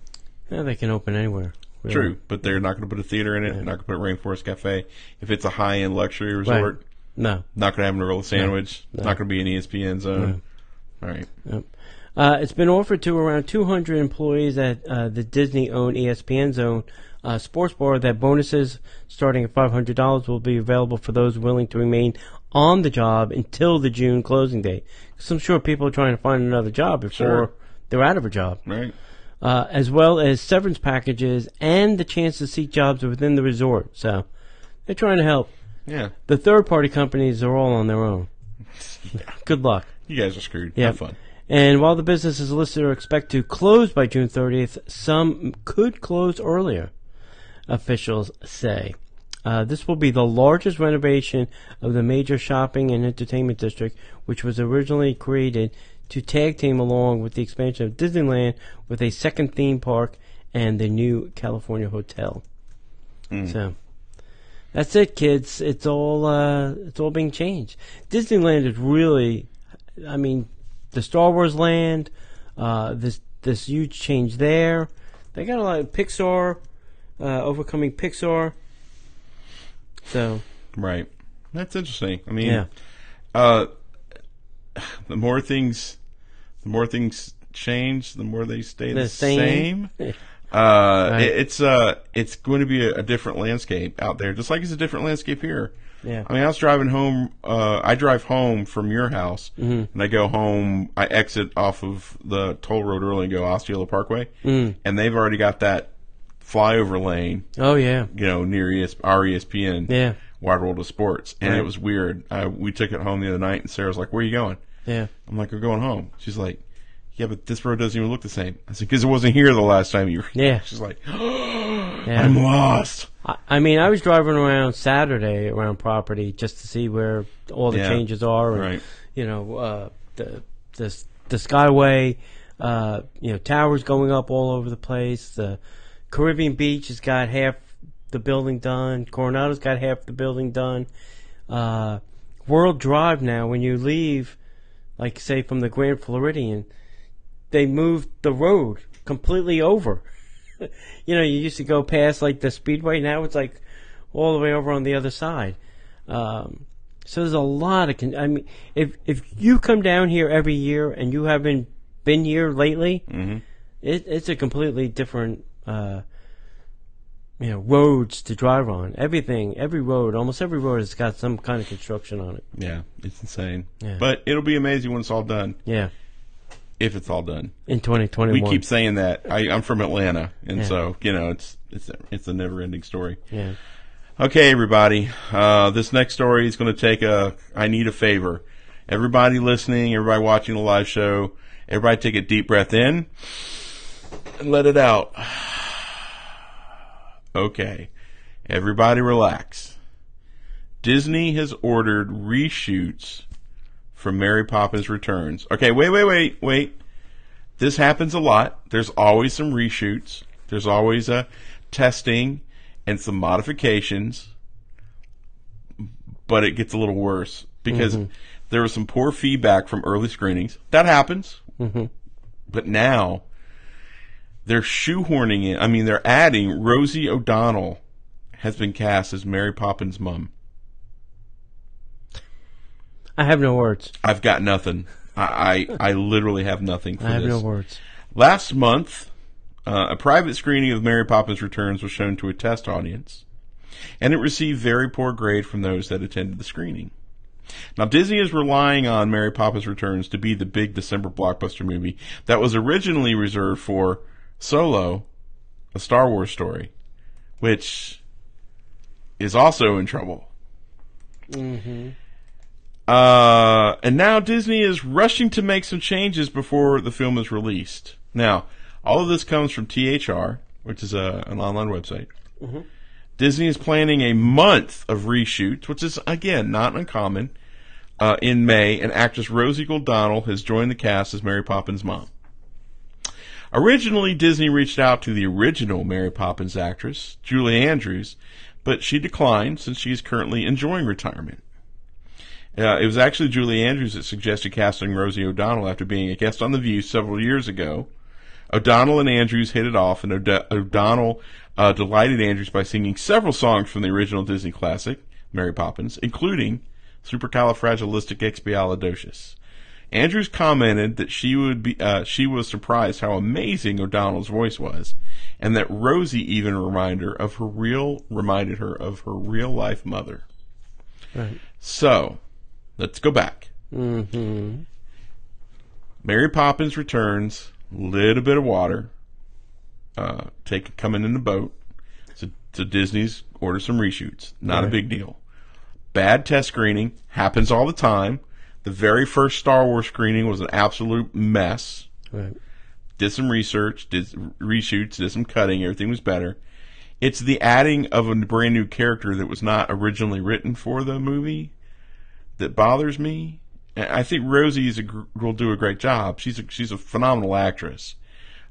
Yeah, they can open anywhere. Really. True, but they're not going to put a theater in it. They're not going to put Rainforest Cafe. If it's a high-end luxury resort, No. not going to have an Earl Sandwich. No. Not going to be an ESPN zone. All right. Yep. It's been offered to around 200 employees at the Disney-owned ESPN Zone sports bar that bonuses starting at $500 will be available for those willing to remain on the job until the June closing date. Because I'm sure people are trying to find another job before they're out of a job. Right. As well as severance packages and the chance to seek jobs within the resort. So they're trying to help. Yeah. The third-party companies are all on their own. Good luck. You guys are screwed. Yeah. Have fun. And while the businesses listed are expected to close by June 30th, some could close earlier, officials say. This will be the largest renovation of the major shopping and entertainment district, which was originally created to tag team along with the expansion of Disneyland with a second theme park and the new California Hotel. So that's it, kids. It's all being changed. Disneyland is really, I mean, the Star Wars land, this huge change there. They got a lot of Pixar, overcoming Pixar. So Right. That's interesting. I mean, yeah, the more things change, the more they stay the same. same. Right. It's going to be a different landscape out there, just like it's a different landscape here. Yeah. I mean, I was driving home. I drive home from your house, Mm-hmm. and I go home. I exit off of the toll road early and go Osceola Parkway, and they've already got that flyover lane, Oh yeah, near our ESPN, yeah, Wide World of Sports, and Right. it was weird. We took it home the other night, and Sarah's like, "Where are you going?" yeah. I'm like, "We're going home." She's like, "Yeah, but this road doesn't even look the same." I said, "Because it wasn't here the last time you were." Yeah. She's like, Yeah. "I'm lost." I mean, I was driving around Saturday around property just to see where all the Yeah. changes are, and Right. the Skyway, towers going up all over the place. The Caribbean Beach has got half the building done. Coronado's got half the building done. World Drive now, when you leave, like say from the Grand Floridian, they moved the road completely over. You used to go past like the Speedway. Now it's like all the way over on the other side. So there's a lot of. I mean, if you come down here every year and you haven't been here lately, it's a completely different. Roads to drive on. Every road, almost every road has got some kind of construction on it. Yeah, it's insane. Yeah. But it'll be amazing when it's all done. Yeah, If it's all done. in 2021. We keep saying that. I'm from Atlanta, and Yeah. so it's a never-ending story. Yeah. Okay, everybody. This next story is going to take I need a favor. Everybody listening, everybody watching the live show, everybody take a deep breath in and let it out. Okay. Everybody relax. Disney has ordered reshoots for Mary Poppins Returns. Okay, wait. This happens a lot. There's always some reshoots. There's always a testing and some modifications. But it gets a little worse because there was some poor feedback from early screenings. That happens. But now they're shoehorning in. I mean, they're adding Rosie O'Donnell has been cast as Mary Poppins' mom. I have no words. I've got nothing. I literally have nothing for I have this. no words. Last month, a private screening of Mary Poppins Returns was shown to a test audience, and it received very poor grade from those that attended the screening. Now, Disney is relying on Mary Poppins Returns to be the big December blockbuster movie that was originally reserved for Solo, a Star Wars story, which is also in trouble. And now Disney is rushing to make some changes before the film is released. Now, all of this comes from THR, which is an online website. Disney is planning a month of reshoots, which is, again, not uncommon. In May, and actress Rosie O'Donnell has joined the cast as Mary Poppins' mom. Originally, Disney reached out to the original Mary Poppins actress, Julie Andrews, but she declined since she is currently enjoying retirement. It was actually Julie Andrews that suggested casting Rosie O'Donnell after being a guest on The View several years ago. O'Donnell and Andrews hit it off, and O'Donnell delighted Andrews by singing several songs from the original Disney classic, Mary Poppins, including Supercalifragilisticexpialidocious. Andrews commented that she was surprised how amazing O'Donnell's voice was, and that Rosie even reminded her of her real life mother. Right. So, let's go back. Mm-hmm. Mary Poppins Returns, little bit of water, coming in the boat. So Disney's ordered some reshoots. Not a big deal. bad test screening. Happens all the time. The very first Star Wars screening was an absolute mess. Right. Did some research, did reshoots, did some cutting. Everything was better. It's the adding of a brand new character that was not originally written for the movie that bothers me. I think Rosie will do a great job. She's a phenomenal actress.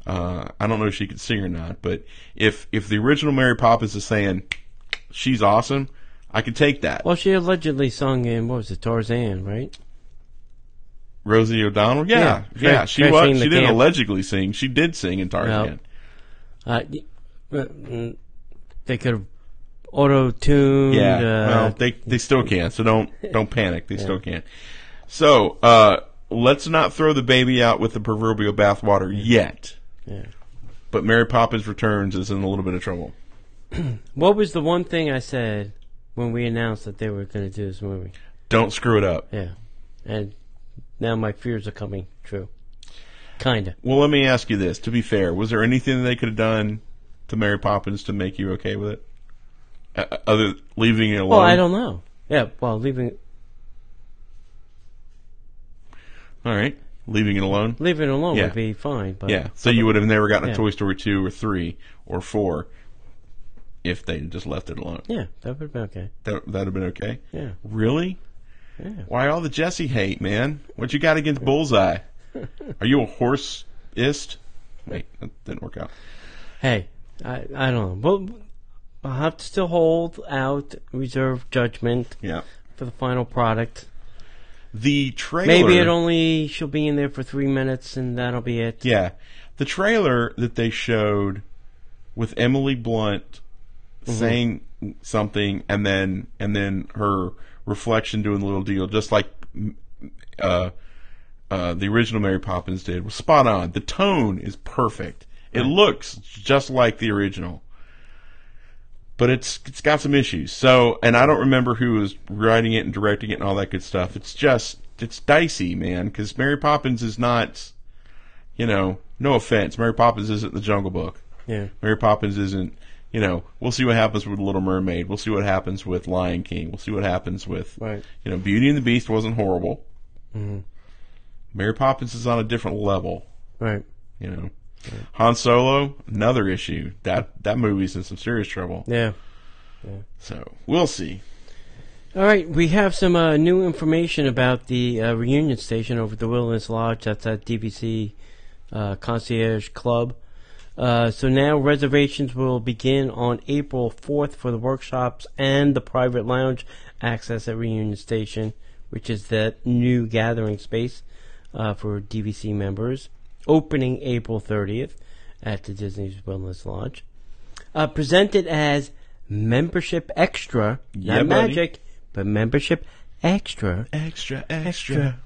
I don't know if she can sing or not, but if the original Mary Poppins is saying she's awesome, I could take that. Well, she allegedly sung in, what was it, Tarzan, right? Rosie O'Donnell? Yeah. She was. She didn't allegedly sing. She did sing in Tarzan. They could have auto-tuned. Yeah. Well, they still can. So don't panic. They still can. So let's not throw the baby out with the proverbial bathwater yet. Yeah. But Mary Poppins Returns is in a little bit of trouble. What was the one thing I said when we announced that they were going to do this movie? Don't screw it up. Yeah. And now my fears are coming true. Kinda. Well, let me ask you this. To be fair, was there anything that they could have done to Mary Poppins to make you okay with it? Other leaving it alone? Well, I don't know. Yeah, well, leaving it alone would be fine. But yeah, so you would have never gotten a Toy Story 2 or 3 or 4 if they just left it alone. Yeah, that would have been okay. That would have been okay? Yeah. Really? Yeah. Why all the Jesse hate, man? What you got against Bullseye? Are you a horse-ist? Wait, that didn't work out. Hey, I don't know. Well, I'll have to still hold out, reserve judgment for the final product. The trailer... Maybe she'll be in there for 3 minutes and that'll be it. Yeah. The trailer that they showed with Emily Blunt saying something and then her reflection doing the little deal, just like the original Mary Poppins did, was spot on. The tone is perfect. It looks just like the original. But it's got some issues. So, and I don't remember who was writing it and directing it and all that good stuff. It's dicey, man, because Mary Poppins is not, no offense, Mary Poppins isn't the Jungle Book. Yeah. Mary Poppins isn't, we'll see what happens with Little Mermaid. We'll see what happens with Lion King. We'll see what happens with, Beauty and the Beast wasn't horrible. Mm-hmm. Mary Poppins is on a different level. Right. Han Solo, another issue. That movie's in some serious trouble. Yeah. So, we'll see. All right, we have some new information about the reunion station over at the Wilderness Lodge. That's at DVC Concierge Club. So now reservations will begin on April 4th for the workshops and the private lounge access at Reunion Station, which is that new gathering space for DVC members, opening April 30th at the Disney's Wilderness Lodge. Presented as Membership Extra, not Magic, but Membership Extra. Extra.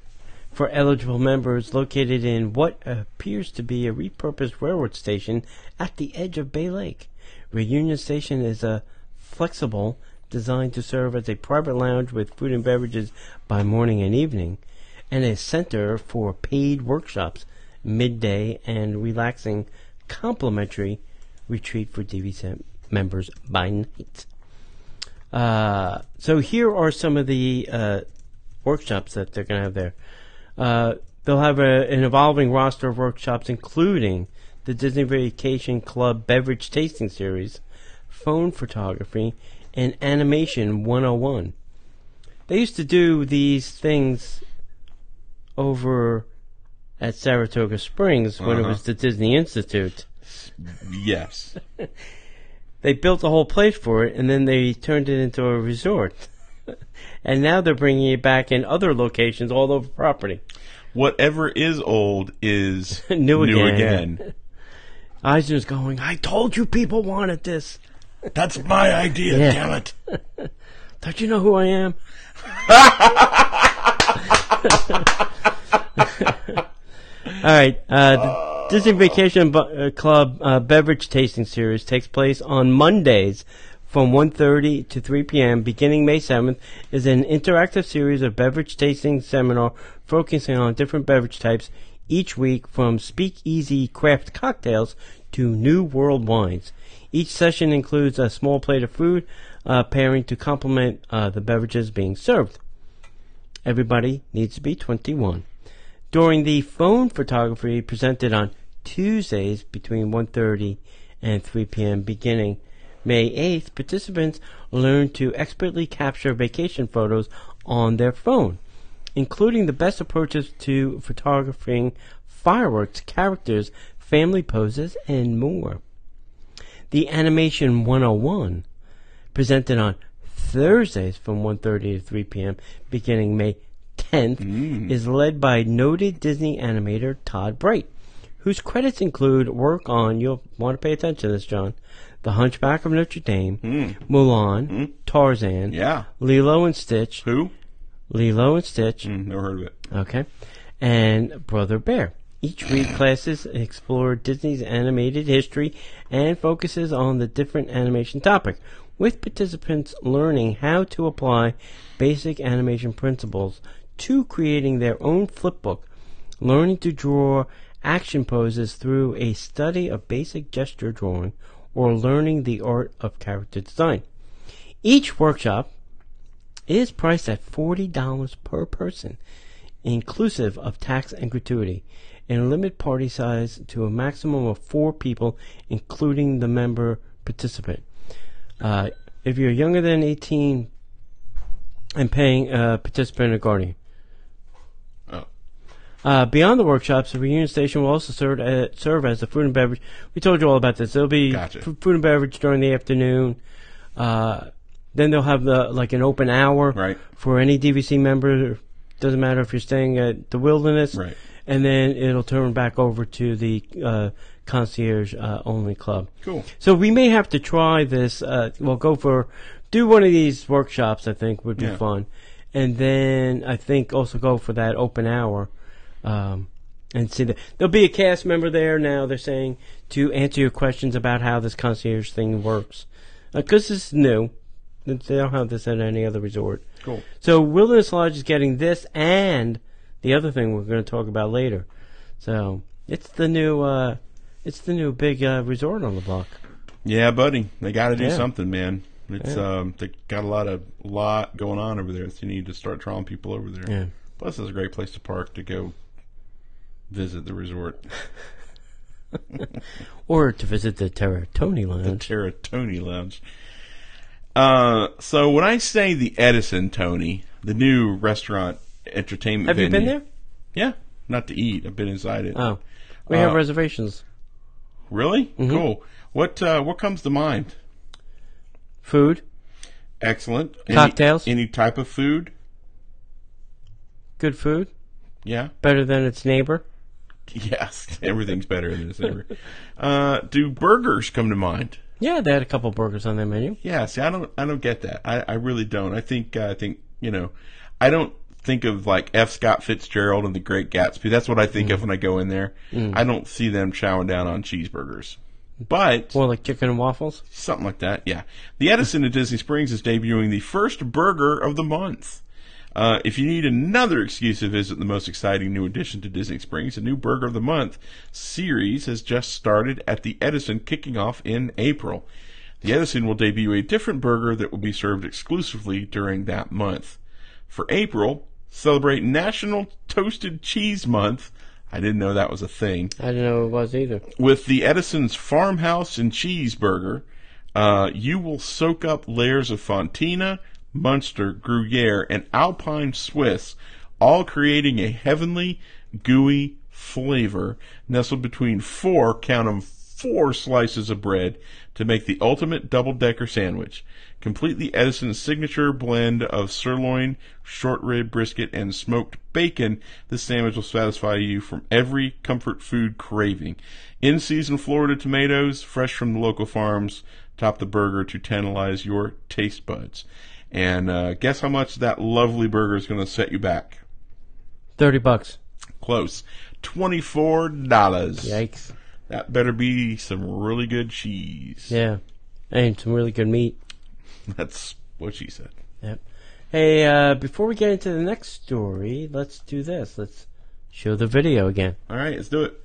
For eligible members located in what appears to be a repurposed railroad station at the edge of Bay Lake. Reunion Station is flexible, designed to serve as a private lounge with food and beverages by morning and evening, and a center for paid workshops, midday, and relaxing complimentary retreat for DVC members by night. So here are some of the workshops that they're going to have there. They'll have an evolving roster of workshops, including the Disney Vacation Club Beverage Tasting Series, Phone Photography, and Animation 101. They used to do these things over at Saratoga Springs when it was the Disney Institute. Yes. They built a whole place for it, and then they turned it into a resort. And now they're bringing it back in other locations all over property. Whatever is old is new again. Eisner's going, I told you people wanted this. That's my idea, damn it. Don't you know who I am? All right. The Disney Vacation Club Beverage Tasting Series takes place on Mondays from 1:30 to 3 p.m. beginning May 7th. Is an interactive series of beverage tasting seminar focusing on different beverage types each week, from speakeasy craft cocktails to new world wines. Each session includes a small plate of food pairing to complement the beverages being served. Everybody needs to be 21. During the phone photography presented on Tuesdays between 1:30 and 3 p.m. beginning May 8th, participants learn to expertly capture vacation photos on their phone, including the best approaches to photographing fireworks, characters, family poses, and more. The Animation 101, presented on Thursdays from 1:30 to 3 p.m. beginning May 10th, is led by noted Disney animator Todd Bright, whose credits include work on, you'll want to pay attention to this, John, The Hunchback of Notre Dame, Mulan, Tarzan, Lilo and Stitch. Who? Lilo and Stitch. Never heard of it. Okay. And Brother Bear. Each week, classes explore Disney's animated history and focuses on the different animation topic, with participants learning how to apply basic animation principles to creating their own flipbook, learning to draw action poses through a study of basic gesture drawing, or learning the art of character design. Each workshop is priced at $40 per person, inclusive of tax and gratuity, and limit party size to a maximum of 4 people, including the member participant. If you're younger than 18 and paying a participant or guardian. Beyond the workshops, the reunion station will also serve as the food and beverage. We told you all about this. There'll be food and beverage during the afternoon. Then they'll have an open hour for any DVC member. Doesn't matter if you're staying at the Wilderness. Right. And then it'll turn back over to the concierge only club. Cool. So we may have to try this. Do one of these workshops. I think would be fun, and then I think also go for that open hour. And see there'll be a cast member there now, they're saying, to answer your questions about how this concierge thing works. Because this is new. They don't have this at any other resort. Cool. So Wilderness Lodge is getting this and the other thing we're going to talk about later. So it's the new big resort on the block. Yeah, buddy. They got to do something, man. It's they got a lot going on over there. So you need to start drawing people over there. Yeah. Plus, it's a great place to park to go visit the resort. Or to visit the Terratoni Lounge. The Terratoni Lounge. So when I say the Edison, Tony, the new restaurant entertainment venue. Have you been there? Yeah. Not to eat. I've been inside it. Oh. We have reservations. Really? Mm-hmm. Cool. What comes to mind? Food. Excellent. Cocktails. Any type of food? Good food. Yeah. Better than its neighbor. Yes. Everything's better than its neighbor. Do burgers come to mind? Yeah, they had a couple burgers on their menu. Yeah, see, I don't get that. I really don't. I think I don't think of like F. Scott Fitzgerald and The Great Gatsby. That's what I think of when I go in there. I don't see them chowing down on cheeseburgers. But more like chicken and waffles? Something like that, yeah. The Edison at Disney Springs is debuting the first burger of the month. If you need another excuse to visit the most exciting new addition to Disney Springs, a new Burger of the Month series has just started at the Edison, kicking off in April. The Edison will debut a different burger that will be served exclusively during that month. For April, celebrate National Toasted Cheese Month. I didn't know that was a thing. I didn't know it was either. With the Edison's Farmhouse and Cheeseburger, you will soak up layers of Fontina, Munster, Gruyere, and Alpine Swiss, all creating a heavenly, gooey flavor nestled between four slices of bread to make the ultimate double-decker sandwich. Complete the Edison's signature blend of sirloin, short rib, brisket, and smoked bacon. This sandwich will satisfy you from every comfort food craving. In-season Florida tomatoes, fresh from the local farms, top the burger to tantalize your taste buds. And guess how much that lovely burger is going to set you back? $30. Close. $24. Yikes. That better be some really good cheese. Yeah. And some really good meat. That's what she said. Yep. Hey, before we get into the next story, let's do this. Let's show the video again. All right, let's do it.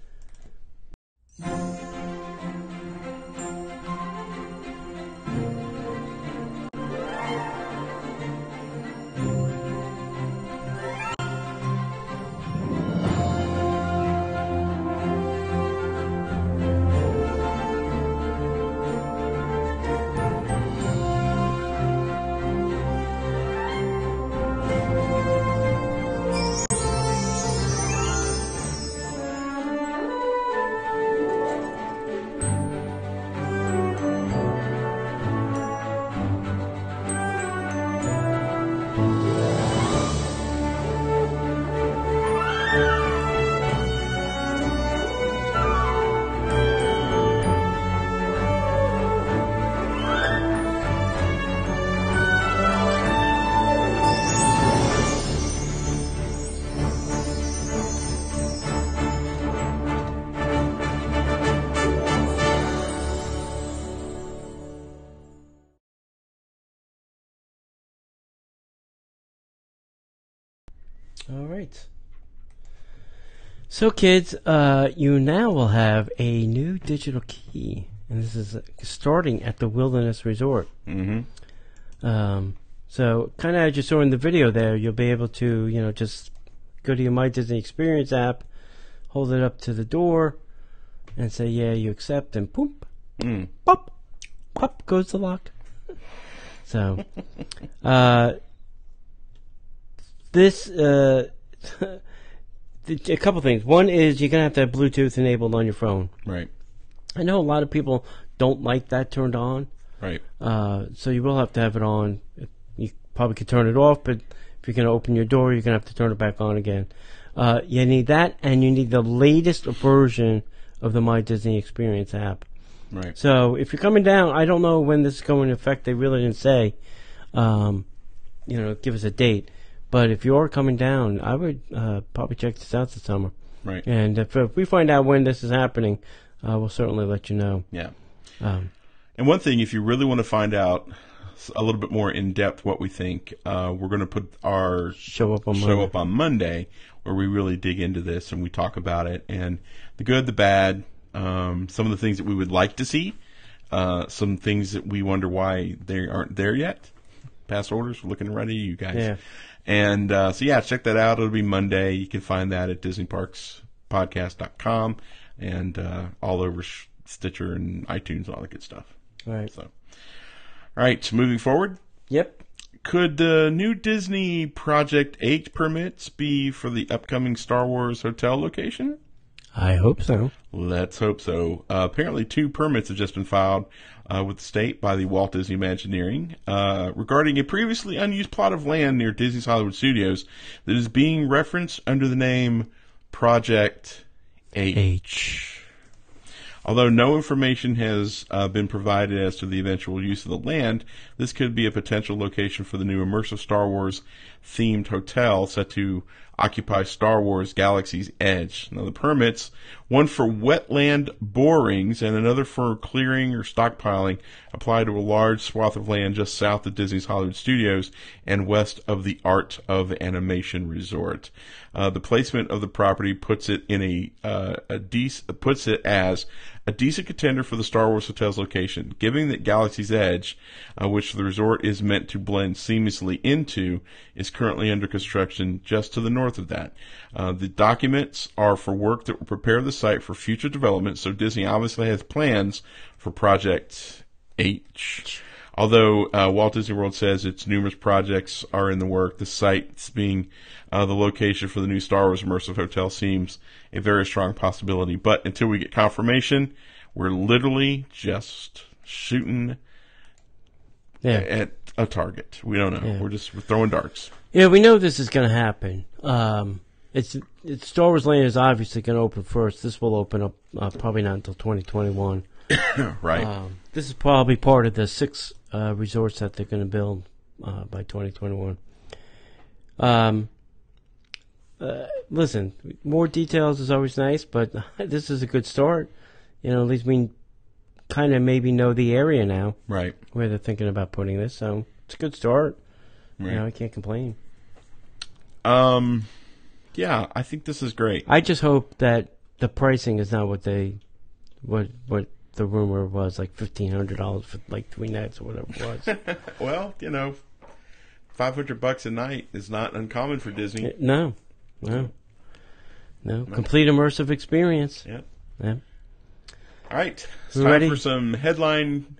All right. So, kids, you now will have a new digital key, and this is starting at the Wilderness Resort. Mm-hmm. So, kind of as you saw in the video there, you'll be able to, just go to your My Disney Experience app, hold it up to the door, and say, yeah, you accept, and poop, pop, pop goes the lock. So, this, a couple things. One is you're going to have Bluetooth enabled on your phone. Right. I know a lot of people don't like that turned on. Right. So you will have to have it on. You probably could turn it off, but if you're going to open your door, you're going to have to turn it back on again. You need that, and you need the latest version of the My Disney Experience app. Right. So if you're coming down, I don't know when this is going into effect. They really didn't say, give us a date. But if you are coming down, I would probably check this out this summer. Right. And if we find out when this is happening, we'll certainly let you know. Yeah. And one thing, if you really want to find out a little bit more in depth what we think, we're going to put our show up on Monday, where we really dig into this and we talk about it and the good, the bad, some of the things that we would like to see, some things that we wonder why they aren't there yet. Past orders, we're looking ready, you guys. Yeah. And check that out. It'll be Monday. You can find that at DisneyParksPodcast.com and all over Stitcher and iTunes and all that good stuff. All right. So, all right, moving forward. Yep. Could the new Disney Project 8 permits be for the upcoming Star Wars hotel location? I hope so. Let's hope so. Apparently 2 permits have just been filed with the state by the Walt Disney Imagineering regarding a previously unused plot of land near Disney's Hollywood Studios that is being referenced under the name Project H. Although no information has been provided as to the eventual use of the land, this could be a potential location for the new immersive Star Wars themed hotel set to occupy Star Wars Galaxy's Edge. Now the permits, one for wetland borings and another for clearing or stockpiling, apply to a large swath of land just south of Disney's Hollywood Studios and west of the Art of Animation Resort. The placement of the property puts it in puts it as a decent contender for the Star Wars hotel's location, given that Galaxy's Edge, which the resort is meant to blend seamlessly into, is currently under construction just to the north of that. The documents are for work that will prepare the site for future development, so Disney obviously has plans for Project H. Although Walt Disney World says its numerous projects are in the work, the site being the location for the new Star Wars immersive hotel seems a very strong possibility. But until we get confirmation, we're literally just shooting at a target. We don't know. Yeah. We're throwing darts. Yeah, we know this is going to happen. It's Star Wars Land is obviously going to open first. This will open up probably not until 2021. Right. This is probably part of the 6 resorts that they're going to build by 2021. Listen, more details is always nice, but this is a good start. At least we kind of maybe know the area now. Right. Where they're thinking about putting this, so it's a good start. Right. I can't complain. Yeah, I think this is great. I just hope that the pricing is not what the rumor was, like $1,500 for like 3 nights or whatever it was. Well, $500 a night is not uncommon for Disney. No. Complete immersive experience. Yeah. Yeah. All right. It's We time ready? for some headline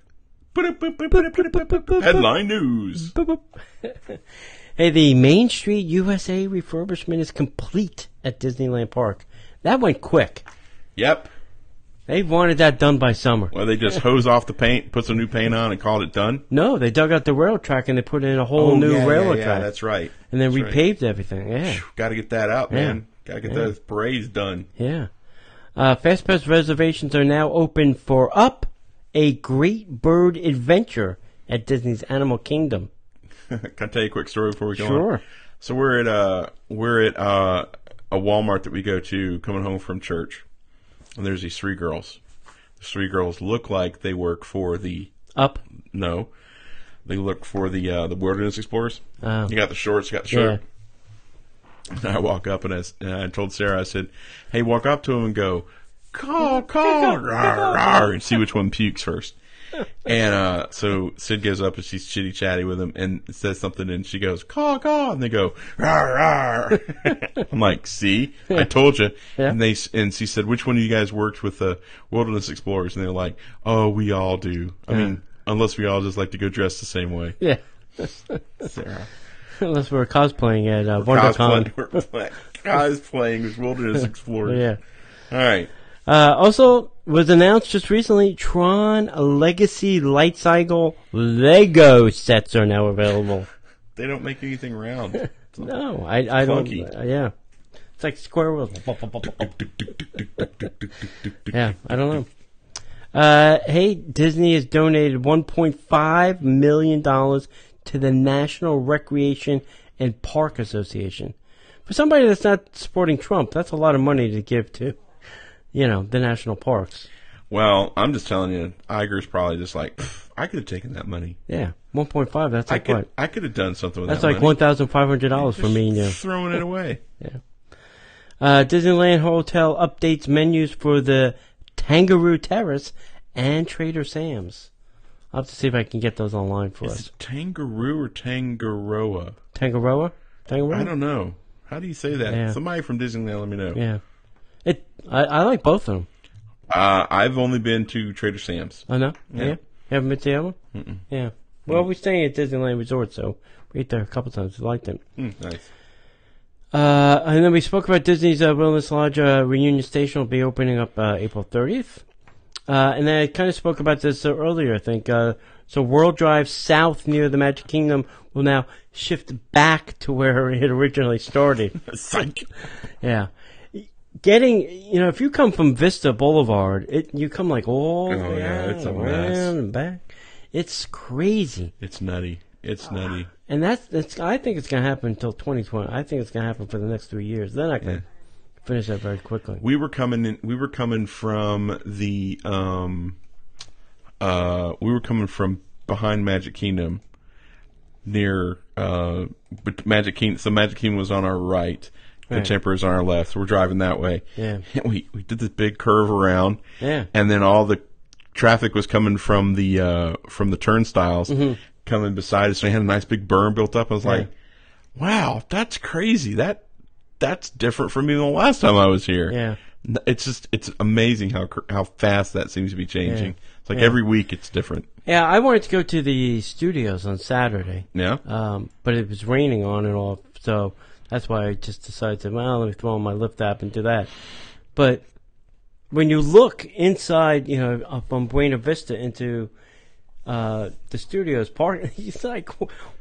news. Hey, the Main Street USA refurbishment is complete at Disneyland Park. That went quick. Yep. They wanted that done by summer. Well, they just hose off the paint, put some new paint on, and called it done. No, they dug out the rail track and they put in a whole new railroad track. That's right. And then That's repaved everything. Yeah. Got to get that out, Yeah. man. Got to get those parades done. Yeah. FastPass reservations are now open for Up, a Great Bird Adventure at Disney's Animal Kingdom. Can I tell you a quick story before we go on? Sure. So we're at a Walmart that we go to coming home from church, and there's these 3 girls. These 3 girls look like they work for the Up. No, they look for the Wilderness Explorers. Oh. You got the shorts, you got the shirt. And I walk up and I told Sarah, I said, "Hey, walk up to him and go, caw, rawr, rawr, and see which one pukes first." And so Sid goes up and she's chitty chatty with him and says something, and she goes, "Caw, caw," and they go, "Rawr, rawr." I'm like, "See, I told you." Yeah. And she said, "Which one of you guys worked with the Wilderness Explorers?" And they're like, "Oh, we all do. I mean, unless we all just like to go dress the same way." Yeah. Sarah. Unless we're cosplaying at WonderCon. We're cosplaying as Wilderness Explorers. Yeah. All right. Also, was announced just recently, Tron Legacy Light Cycle Lego sets are now available. They don't make anything round. No, I don't. Funky. Yeah. It's like square wheels. Yeah, I don't know. Hey, Disney has donated $1.5 million to the National Recreation and Park Association. For somebody that's not supporting Trump, that's a lot of money to give to, the national parks. Well, I'm just telling you, Iger's probably just like, I could have taken that money. Yeah, 1.5. That's like what? I could have done something with That's that like money. $1,500 for me and you. Throwing it away. Yeah. Disneyland Hotel updates menus for the Tangaroo Terrace and Trader Sam's. I'll have to see if I can get those online for Is us. it Tangaroo or Tangaroa? Tangaroa? I don't know. How do you say that? Yeah. Somebody from Disneyland, let me know. Yeah. I like both of them. I've only been to Trader Sam's. I know. Yeah. Yeah. You haven't been to the other one? Mm-mm. Yeah. Well, we're staying at Disneyland Resort, so we ate there a couple times. We liked it. Nice. And then we spoke about Disney's Wilderness Lodge Reunion Station will be opening up April 30th. And then I kind of spoke about this earlier, I think. So World Drive South near the Magic Kingdom will now shift back to where it originally started. Psych. Yeah. Getting, if you come from Vista Boulevard, you come like all the way it's a around mess. and back. It's crazy. It's nutty. It's nutty. And that's I think it's going to happen until 2020. I think it's going to happen for the next 3 years. They're not going to finish that very quickly. We were coming from the we were coming from behind Magic Kingdom near Magic Kingdom. So Magic Kingdom was on our right. The Temper is on our left. So we're driving that way. Yeah. And we did this big curve around. Yeah. And then all the traffic was coming from the turnstiles coming beside us. So we had a nice big berm built up. I was like, wow, that's crazy. That's different from even the last time I was here. Yeah. It's amazing how fast that seems to be changing. It's like every week it's different. Yeah, I wanted to go to the studios on Saturday. Yeah. But it was raining on and off, so that's why I just decided to, let me throw on my Lyft app and do that. But when you look inside, up on Buena Vista into the studios park, it's like,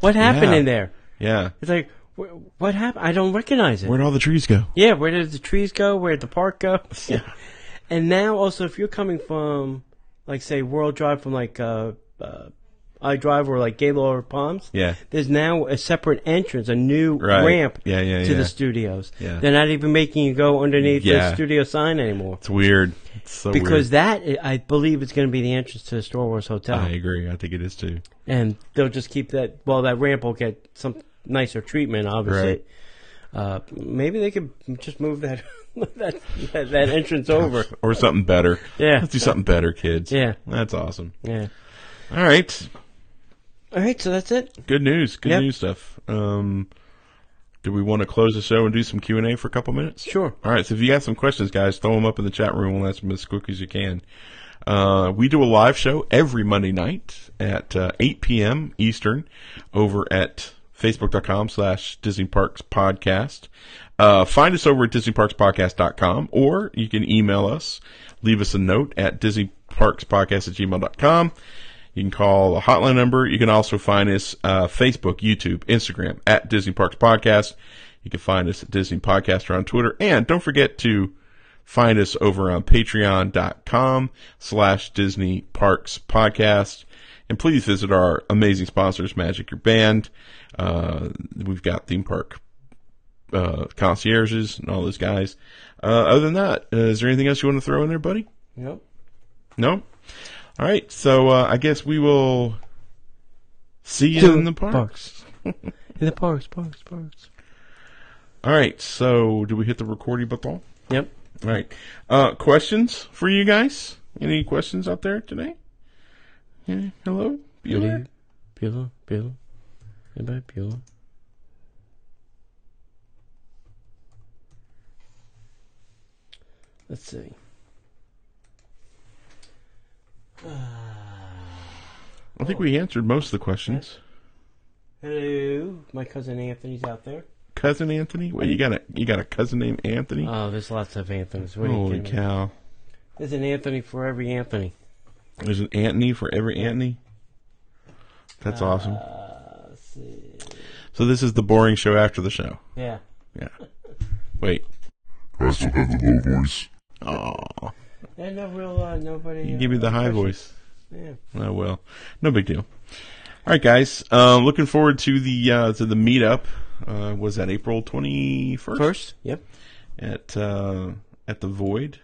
what happened in there? Yeah. It's like, what happened? I don't recognize it. Where'd all the trees go? Yeah, where did the trees go? Where did the park go? Yeah. And now also, if you're coming from, like, say, World Drive from, like, iDrive or, like, Gaylord Palms, there's now a separate entrance, a new ramp to the studios. Yeah. They're not even making you go underneath the studio sign anymore. It's weird. It's so because weird. that, I believe, is going to be the entrance to the Star Wars Hotel. I agree. I think it is, too. And they'll just keep that, that ramp will get some nicer treatment, obviously. Right. Maybe they could just move that that entrance over. Or something better. Yeah. Let's do something better, kids. Yeah. That's awesome. Yeah. All right. All right, so that's it. Good news. Good news stuff. Do we want to close the show and do some Q&A for a couple minutes? Sure. All right, so if you got some questions, guys, throw them up in the chat room. We'll answer them as quick as you can. We do a live show every Monday night at 8 p.m. Eastern over at Facebook.com/Disney Parks Podcast. Find us over at DisneyParksPodcast.com, or you can email us. Leave us a note at DisneyParksPodcast@gmail.com. You can call a hotline number. You can also find us Facebook, YouTube, Instagram at Disney Parks Podcast. You can find us at Disney Podcaster on Twitter. And don't forget to find us over on Patreon.com/Disney Parks Podcast. And please visit our amazing sponsors, Magic Your Band. We've got theme park concierges and all those guys. Other than that, is there anything else you want to throw in there, buddy? Nope. No? All right. So I guess we will see you in the parks. In the parks. All right. So, do we hit the recording button? Yep. All right. Questions for you guys? Any questions out there today? Yeah. Hello? Bueller? Bueller? Anybody? Bueller? Let's see. I think we answered most of the questions. Hello, my cousin Anthony's out there. Cousin Anthony? Wait, you got a cousin named Anthony? Oh, there's lots of Anthonys. What are you Holy kidding me? cow. There's an Anthony for every Anthony. There's an Anthony for every Anthony? That's awesome. Let's see. So this is the boring show after the show. Yeah. Yeah. Wait. I still have the low voice. Oh. Yeah, no real, nobody. You give me the high questions. voice. Yeah. Oh well. No big deal. All right, guys. Looking forward to the meetup. Was that April 21st? First? Yep. At the Void.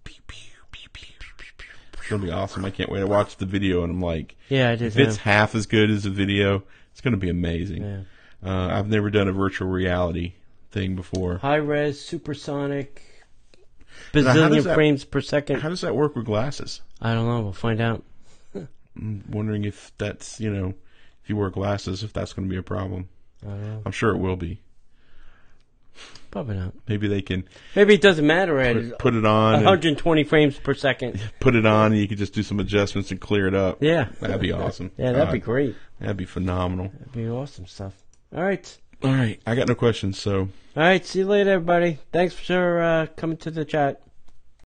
Pew, pew, pew, pew, pew, pew. It's gonna be awesome. I can't wait. I watched the video and I'm like, Yeah, I did. if it's half as good as the video, it's gonna be amazing. Yeah. I've never done a virtual reality thing before. High res, supersonic, how does bazillion that- frames per second. How does that work with glasses? I don't know. We'll find out. I'm wondering if that's, if you wear glasses, if that's going to be a problem. I don't know. I'm sure it will be. Probably not. Maybe they can Maybe it doesn't matter. Ed. put it on, and 120 frames per second. put it on, and you could just do some adjustments and clear it up. Yeah. That'd be awesome. Yeah, that'd be God, great. That'd be phenomenal. That'd be awesome stuff. All right. All right, I got no questions, so All right. See you later, everybody. Thanks for coming to the chat.